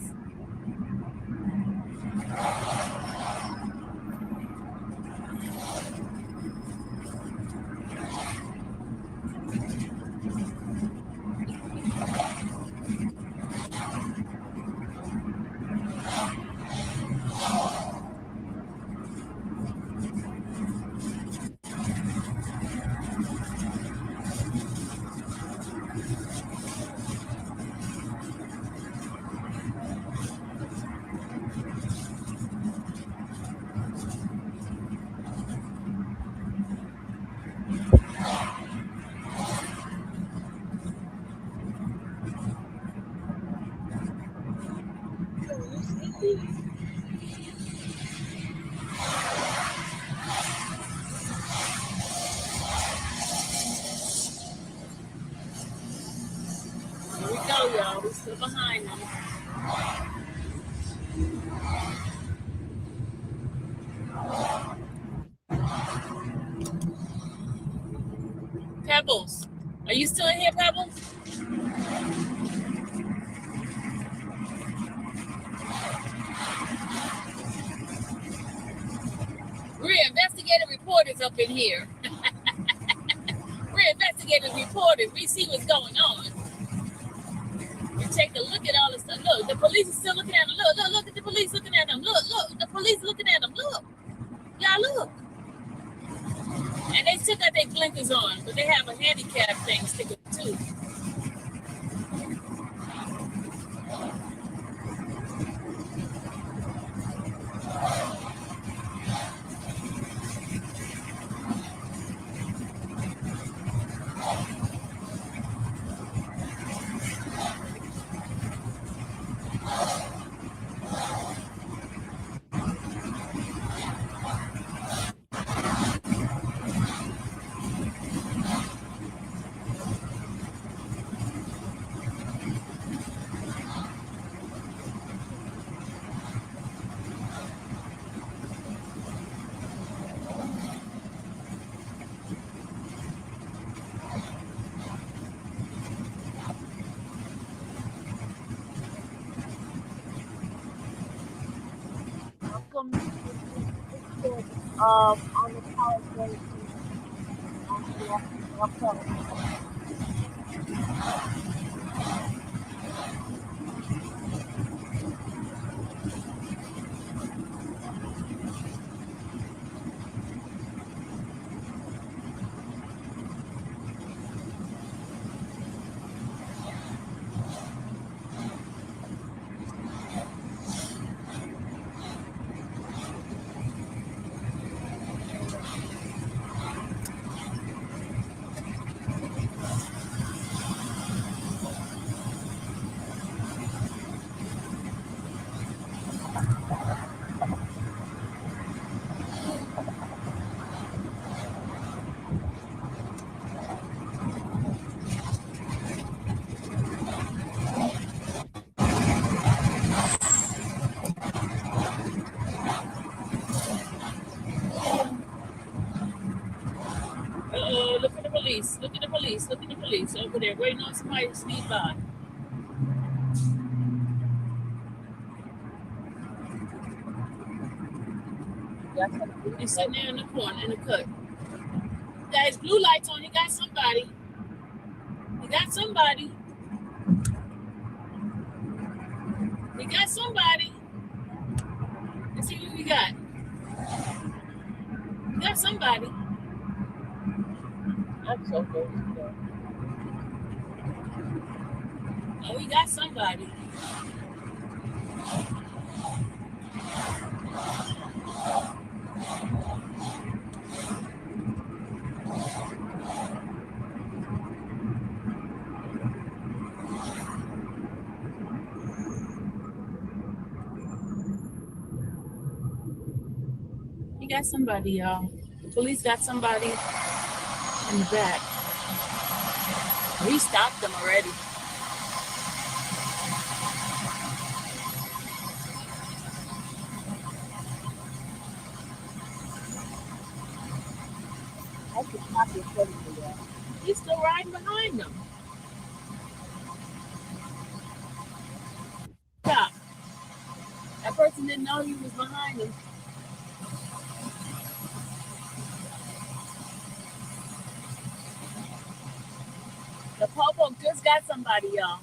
Here we go, y'all. We're still behind them. Pebbles. Are you still in here, Pebbles? We're investigative reporters up in here. We're investigative reporters. We see what's going on. We take a look at all this stuff. Look, the police is still looking at them. Look at the police looking at them. Look, the police looking at them. Look. Y'all look. And they still got their blinkers on, but they have a handicap thing sticking too. On the power Look at the police. Look at the police. Look at the police over there waiting on somebody to speed by. He's sitting there in the corner in the cut. He got his blue lights on. He got somebody. He got somebody. We got somebody. Let's see who we got. We got somebody. I'm so close. Oh, we got somebody. We got somebody, y'all. The police got somebody in the back. We stopped them already. I could stop this everywhere. He's still riding behind them. Stop. That person didn't know he was behind him. The popo just got somebody, y'all.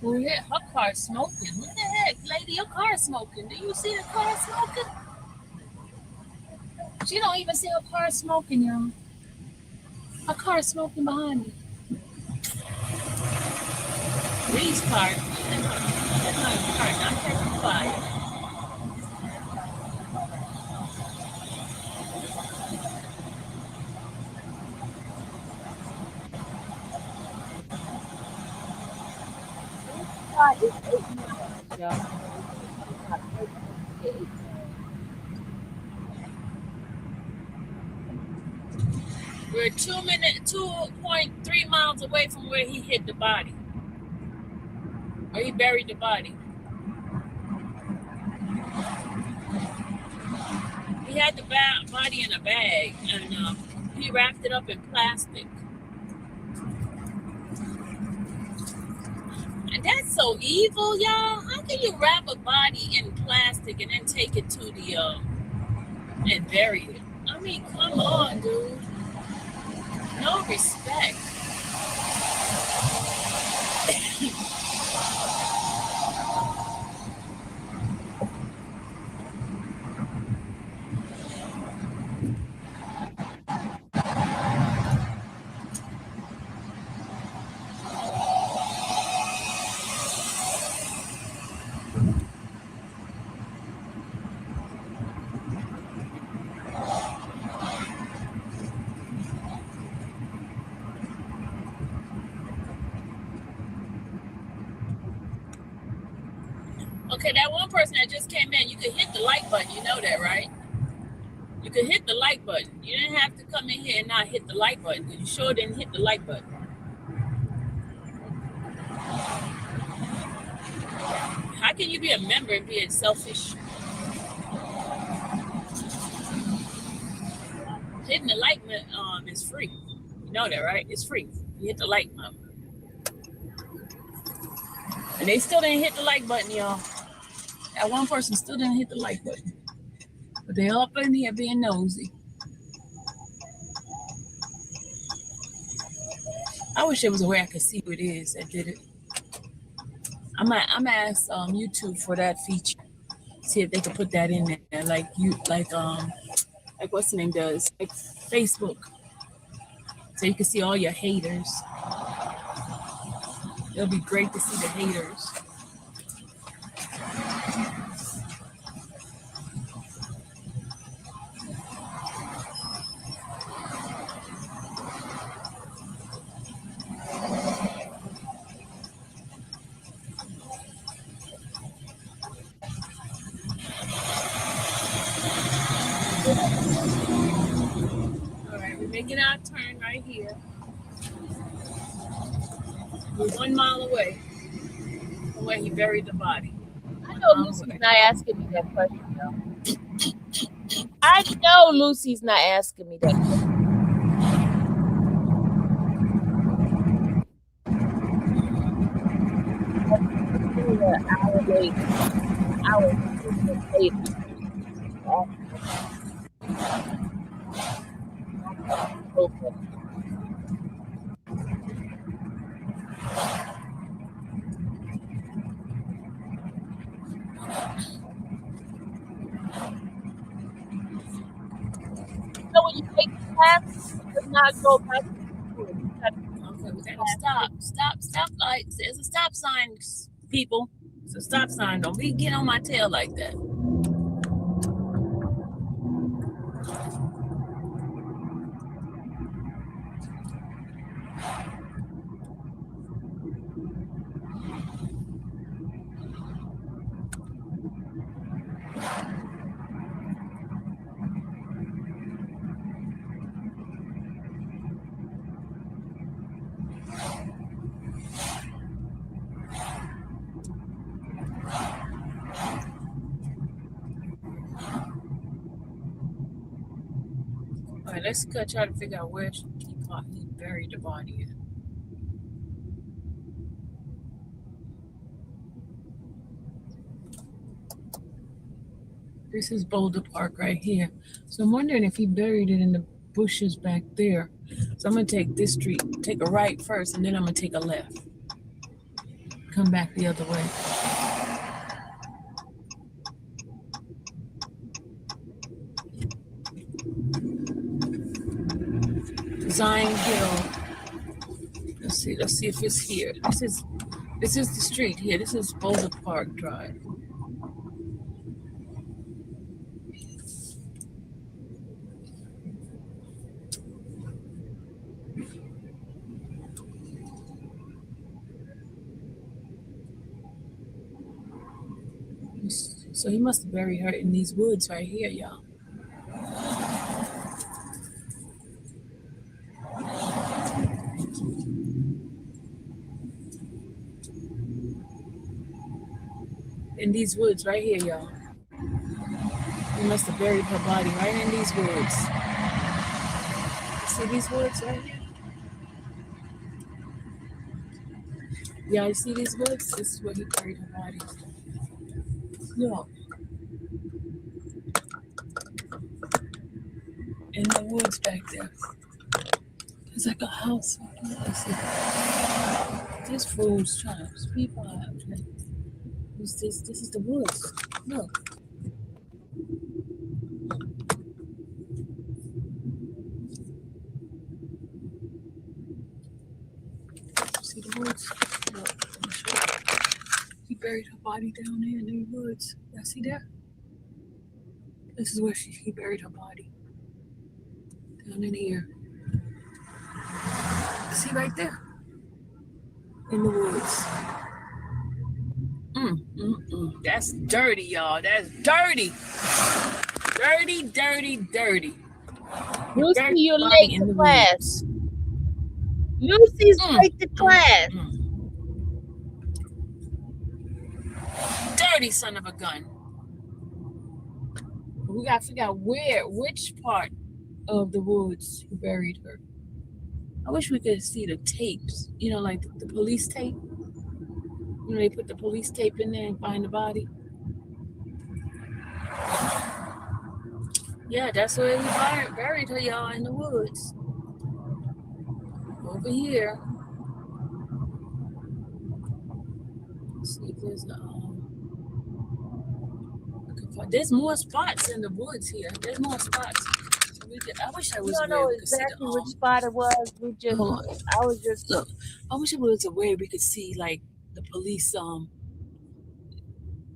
Who hit her car smoking? What the heck, lady? Your car smoking. Do you see the car smoking? She don't even see her car smoking, y'all. Her car smoking behind me. Reed's car. That's not his car. Not catching fire. We're 2.3 miles away from where he hit the body. Or he buried the body. He had the body in a bag and he wrapped it up in plastic. And that's so evil, y'all. How can you wrap a body in plastic and then take it to the and bury it? I mean, come on, dude. No respect. Okay, that one person that just came in, you could hit the like button. You know that, right? You could hit the like button. You didn't have to come in here and not hit the like button because you sure didn't hit the like button. How can you be a member and being selfish? Hitting the like button is free. You know that, right? It's free. You hit the like button. And they still didn't hit the like button, y'all. That one person still didn't hit the like button. But they all up in here being nosy. I wish there was a way I could see who it is that did it. I'm ask YouTube for that feature. See if they could put that in there, like what's the name does, like Facebook, so you can see all your haters. It'll be great to see the haters. here. We're 1 mile away from where he buried the body. I know Lucy's not asking me that question, though. I know Lucy's not asking me that question. Hour late. Okay. So when you take the path, does not go back to the school. Okay, we gotta stop lights. There's a stop sign, people. It's a stop sign. Don't be getting on my tail like that. All right, let's try to figure out where he buried the body. This is Boulder Park right here. So I'm wondering if he buried it in the bushes back there. So I'm gonna take this street, take a right first, and then I'm gonna take a left. Come back the other way. Zion Hill. Let's see if it's here. This is the street here. This is Boulder Park Drive. So he must have buried her in these woods right here, y'all. In these woods right here, y'all. He must have buried her body right in these woods. See these woods right here? Yeah, you see these woods? This is where he buried her body. Look. In the woods back there. There's like a house. Let's see. This fool's trying to speak out. This is the woods. Look. See the woods? Look. He buried her body down there in the woods. Y'all see that? This is where he buried her body. Down in here. See right there? In the woods. That's dirty, y'all. That's dirty. Dirty, dirty, dirty. Lucy, you're late to class. Lucy's late to class. Dirty son of a gun. We gotta figure out which part of the woods he buried her. I wish we could see the tapes, you know, like the police tape. You know, they put the police tape in there and find the body. Yeah, that's where he buried her, y'all, in the woods. Over here. Let's see if there's there's more spots in the woods here. There's more spots. So I wish I was. You don't know exactly which spot it was. I was just look. I wish it was a way we could see like the police.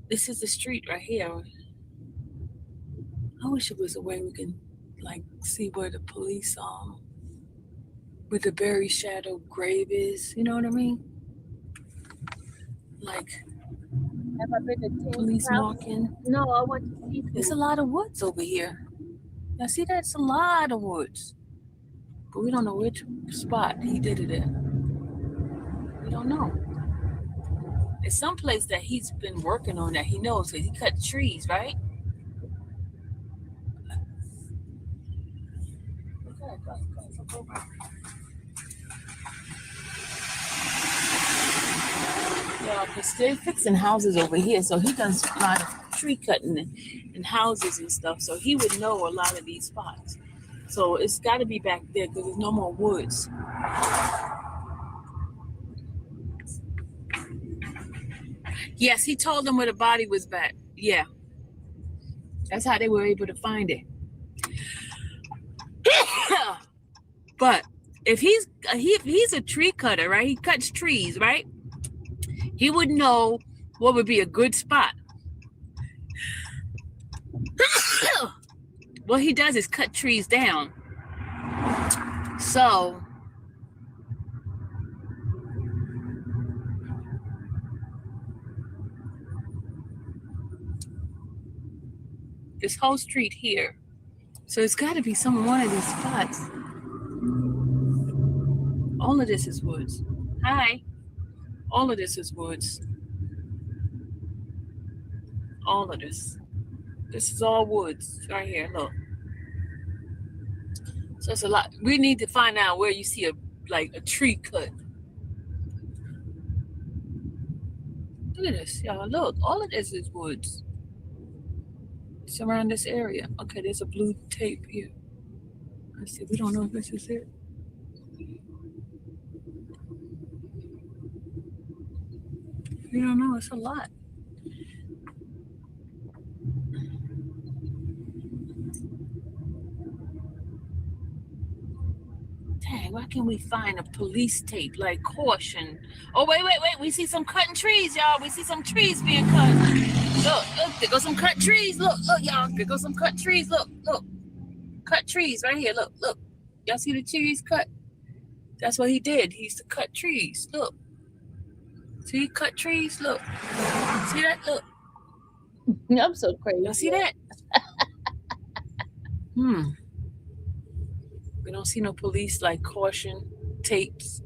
This is the street right here. I wish it was a way we can like see where the police where the buried shadow grave is. You know what I mean? Like. Have I been to police walking? No, I want to see. There's a lot of woods over here. Now see, that's a lot of woods. but we don't know which spot he did it in. We don't know. It's someplace that he's been working on that he knows, because he cut trees, right? Yeah, because they're fixing houses over here, so he does a lot of tree cutting and houses and stuff, so he would know a lot of these spots. So it's got to be back there because there's no more woods. Yes, he told them where the body was back. Yeah. That's how they were able to find it. But if he's a tree cutter, right? He cuts trees, right? He would know what would be a good spot. What he does is cut trees down. So this whole street here. So it's got to be one of these spots. All of this is woods. Hi. All of this is woods. All of this. This is all woods right here. Look. So it's a lot. We need to find out where you see a tree cut. Look at this, y'all. Look, all of this is woods. It's around this area. Okay, there's a blue tape here. Let's see. We don't know if this is it. We don't know. It's a lot. Dang, why can't we find a police tape like caution? Oh, wait. We see some cutting trees, y'all. We see some trees being cut. Look, there goes some cut trees. Look, y'all. There goes some cut trees. Look. Cut trees right here. Look. Y'all see the trees cut? That's what he did. He used to cut trees. Look. See, he cut trees. Look. See that? Look. I'm so crazy. Y'all see that? We don't see no police caution tapes.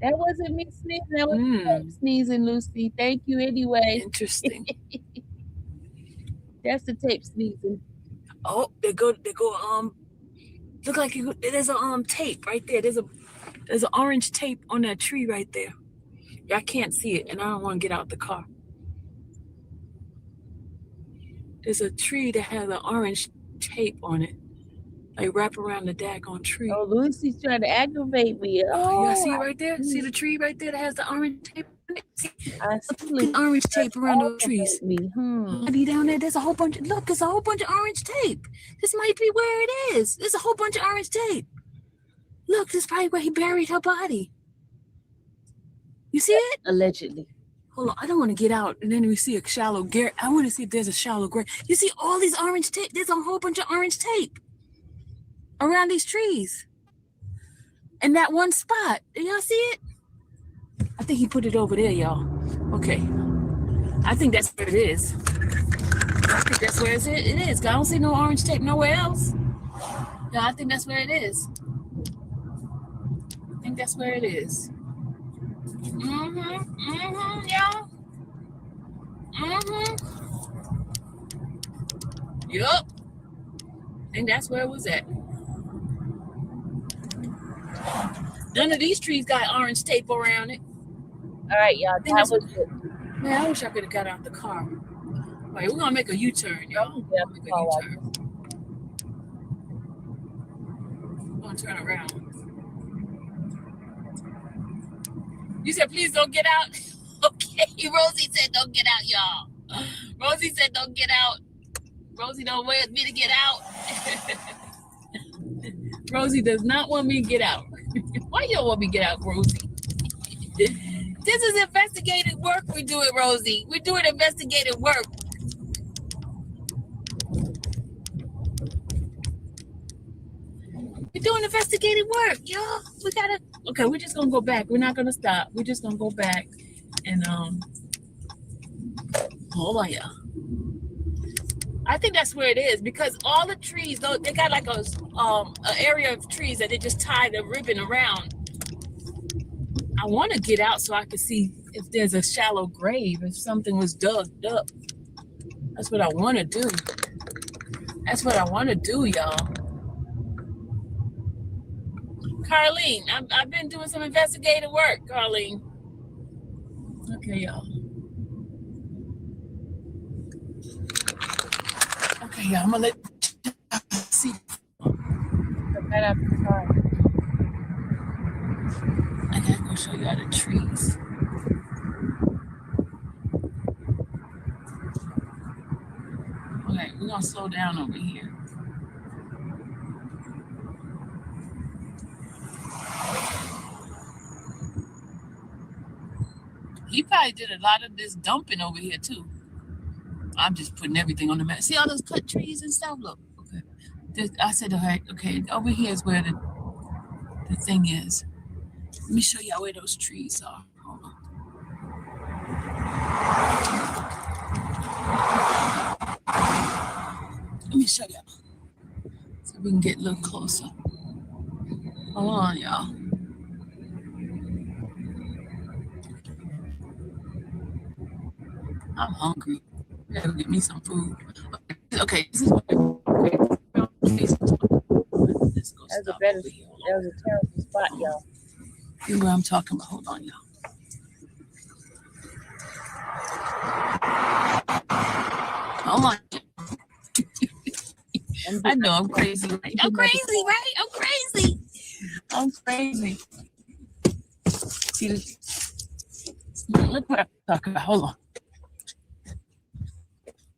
That wasn't me sneezing. That was tape sneezing, Lucy. Thank you anyway. Interesting. That's the tape sneezing. Oh, they go. Look like there's a tape right there. There's an orange tape on that tree right there. I can't see it, and I don't want to get out the car. There's a tree that has an orange tape on it. Wrap around the daggone tree. Oh, Lucy's trying to aggravate me. Oh, you see it right there? See the tree right there that has the orange tape on it? I see orange tape around those trees. Down there, there's a whole bunch. Look, there's a whole bunch of orange tape. This might be where it is. There's a whole bunch of orange tape. Look, this is probably where he buried her body. You see it? Allegedly. Hold on, I don't want to get out and then we see a shallow grave. I want to see if there's a shallow grave. You see all these orange tape? There's a whole bunch of orange tape around these trees. In that one spot. Do y'all see it? I think he put it over there, y'all. Okay. I think that's where it is. I think that's where it is. I don't see no orange tape nowhere else. Yeah, I think that's where it is. I think that's where it is. Y'all. Yup. I think that's where it was at. None of these trees got orange tape around it. All right, y'all. That was it. Man, I wish I could have got out the car. All right, we're going to make a U-turn, y'all. Yeah, make a U-turn. We're going to turn around. You said, please don't get out? Okay, Rosie said don't get out, y'all. Rosie said don't get out. Rosie don't want me to get out. Rosie does not want me to get out. Why you don't want me to get out, Rosie? This is investigative work we're doing, Rosie. We're doing investigative work. We're doing investigative work, y'all. We gotta. Okay, we're just gonna go back. We're not gonna stop. We're just gonna go back and hold on, y'all. I think that's where it is because all the trees, though, they got like a area of trees that they just tied a ribbon around. I want to get out so I can see if there's a shallow grave, if something was dug up. That's what I want to do. That's what I want to do, y'all. Carlene, I've been doing some investigative work, Carlene. Okay, y'all. Okay, y'all, I'm gonna let see. Right out the car. I gotta go show y'all the trees. Okay, we're gonna slow down over here. He probably did a lot of this dumping over here too. I'm just putting everything on the map. See all those cut trees and stuff? Look, okay. I said, okay, over here is where the thing is. Let me show y'all where those trees are. Hold on. Let me show y'all so we can get a little closer. Hold on, y'all. I'm hungry. I gotta get me some food. Okay, this is what. Okay. That was a terrible spot, y'all. See where I'm talking about. Hold on, y'all. Hold on. I know I'm crazy, right? I'm crazy, right? I'm crazy. I'm crazy. See this? Look what I'm talking about. Hold on.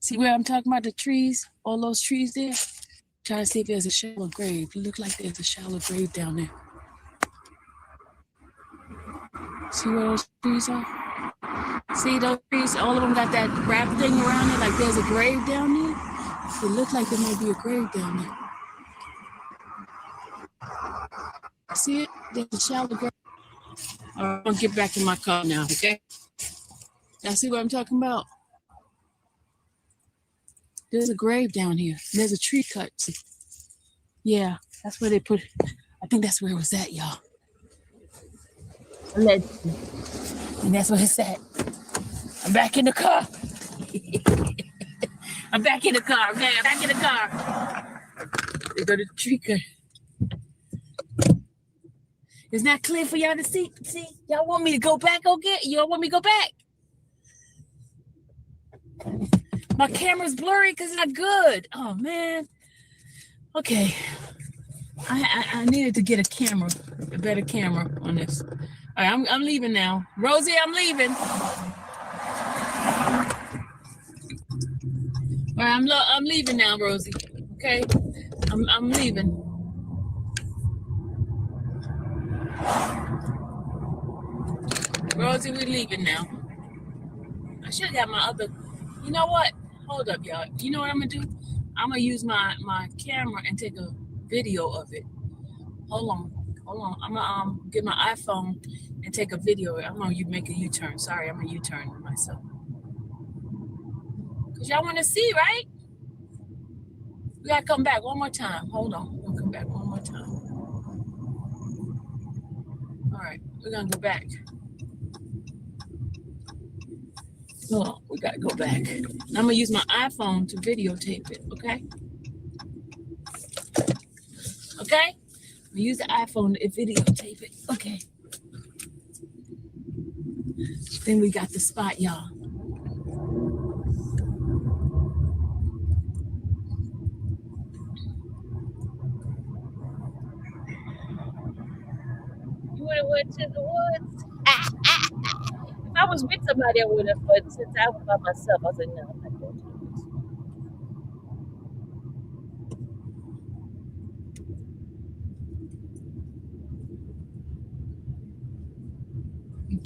See where I'm talking about the trees? All those trees there? Trying to see if there's a shallow grave. It looks like there's a shallow grave down there. See where those trees are? See those trees? All of them got that wrap thing around it, like there's a grave down there. It looks like there might be a grave down there. See it? There's a shallow grave. All right, I'm gonna get back in my car now, okay? Y'all see what I'm talking about? There's a grave down here. There's a tree cut. Yeah, that's where they put it. I think that's where it was at, y'all. Allegedly. And that's where it's at. I'm back in the car. I'm back in the car, okay? I'm back in the car. They go to the tree cut. It's not clear for y'all to see. See? Y'all want me to go back, okay? Y'all want me to go back? My camera's blurry because it's not good. Oh, man. Okay. I needed to get a better camera on this. All right, I'm leaving now. Rosie, I'm leaving. All right, I'm leaving now, Rosie. Okay? I'm leaving. Rosie, we're leaving now. I should have got my other. You know what? Hold up, y'all. You know what I'm gonna do? I'm gonna use my camera and take a video of it. Hold on. I'm gonna get my iPhone and take a video. I'm gonna make a U-turn. Sorry, I'm gonna U-turn myself. Cause y'all wanna see, right? We gotta come back one more time. Hold on. We'll come back one more time. All right, we're gonna go back. Hold on, we gotta go back. I'm gonna use my iPhone to videotape it, okay? Okay? I'm gonna use the iPhone to videotape it. Okay. Then we got the spot, y'all. You would have went to the woods. If I was with somebody, I would have. But since I was by myself, I was like, no, I'm not going to the woods.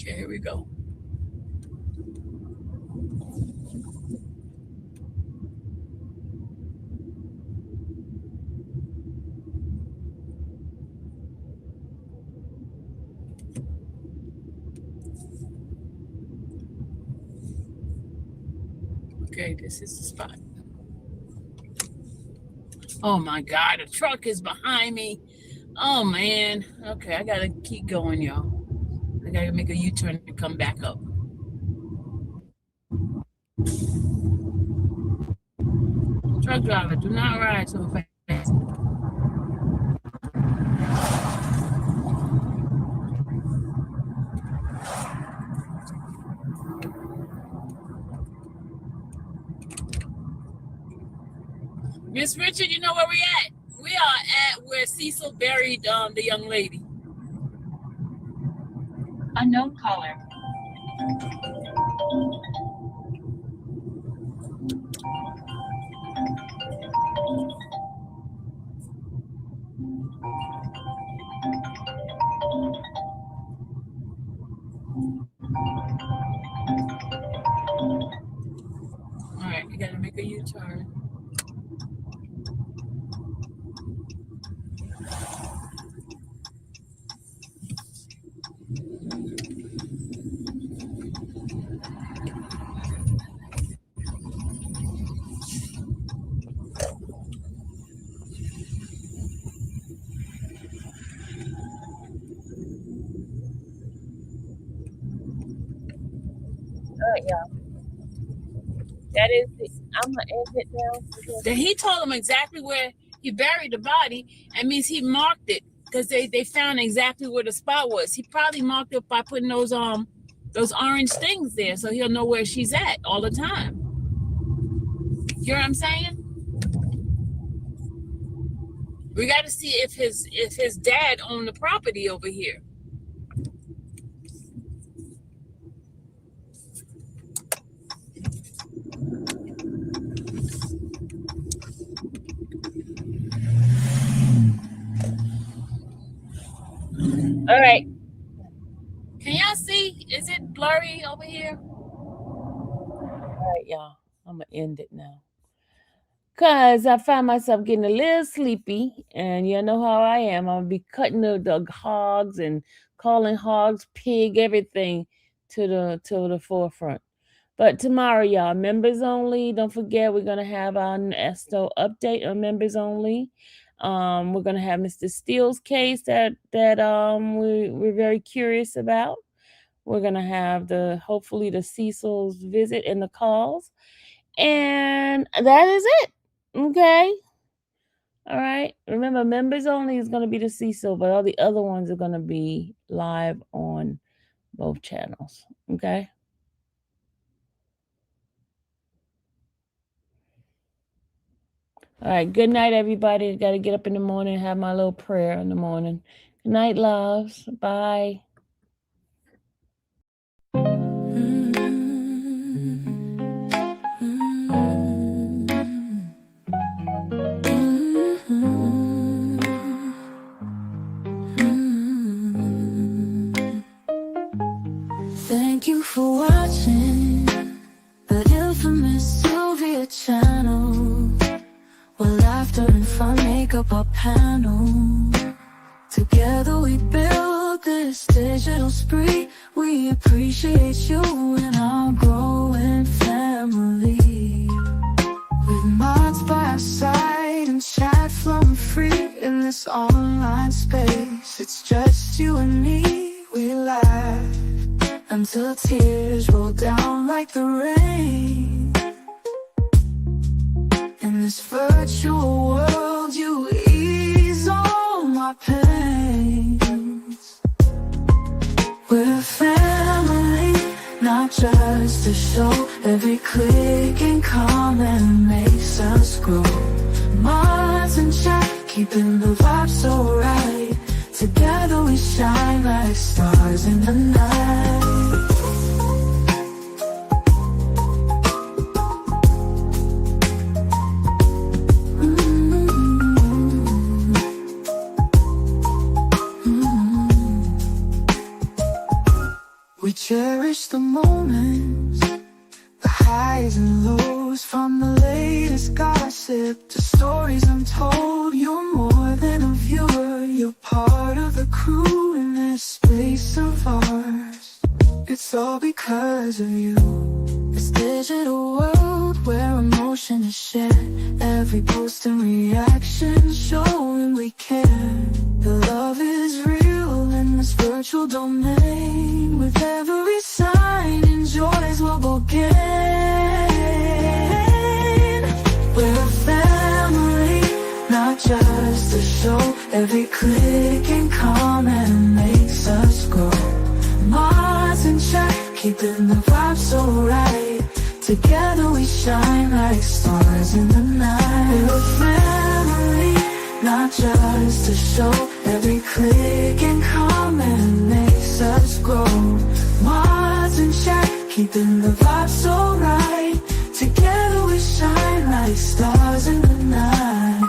Okay, here we go. Okay, this is the spot. Oh my God, a truck is behind me. Oh man. Okay, I gotta keep going, y'all. I gotta make a U-turn to come back up. Truck driver, do not ride so fast. Miss Richard, you know where we at? We are at where Cecil buried the young lady. Unknown caller. All right, you gotta make a U-turn. All right, y'all. That is it. I'm gonna end it now. Then he told him exactly where he buried the body. That means he marked it because they found exactly where the spot was. He probably marked it by putting those orange things there, so he'll know where she's at all the time. You know what I'm saying? We got to see if his dad owned the property over here. All right. Can y'all see? Is it blurry over here? All right, y'all. I'm going to end it now. Because I find myself getting a little sleepy. And you know how I am. I'm going to be cutting the hogs and calling hogs, pig, everything to the forefront. But tomorrow, y'all, members only. Don't forget, we're going to have our Esto update on members only. We're going to have Mr. Steele's case that we're very curious about. We're going to have hopefully the Cecil's visit and the calls. And that is it. Okay. All right. Remember, members only is going to be the Cecil, but all the other ones are going to be live on both channels. Okay. All right. Good night, everybody. Got to get up in the morning and have my little prayer in the morning. Good night, loves. Bye. Thank you for watching the infamous Sylvia channel, where laughter and fun make up our panel. Together we build this digital spree. We appreciate you and our growing family. With mods by our side and chat flowing free in this online space. It's just you and me. We laugh until tears roll down like the rain. In this virtual world, you ease all my pains. We're a family, not just a show. Every click and comment makes us grow. Mods and chat, keeping the vibe so right. Together we shine like stars in the night. We cherish the moments, the highs and lows, from the latest gossip to stories untold. You're more than a viewer, you're part of the crew in this space of ours. It's all because of you. It's digital world where emotion is shared, every post and reaction showing we care. The love is real in this virtual domain, with every sign enjoys what we'll gain. We're a family, not just a show. Every click and comment makes us grow. Mars in check, keeping the vibe so right. Together we shine like stars in the night. We're a family, not just a show. Every click and comment makes us grow. Mars in check, keeping the vibe so right. Together we shine like stars in the night.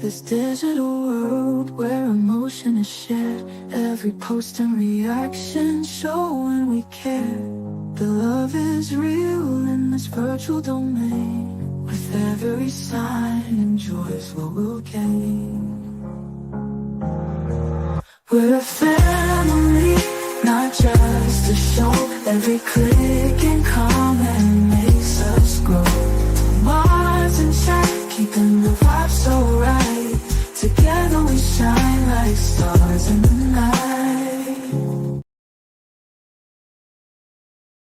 This digital world where emotion is shared, every post and reaction showing we care. The love is real in this virtual domain, with every sign enjoys what we'll gain. We're a family, not just a show. Every click and comment makes us grow. Mars in check, keeping the vibe so right. Together we shine like stars in the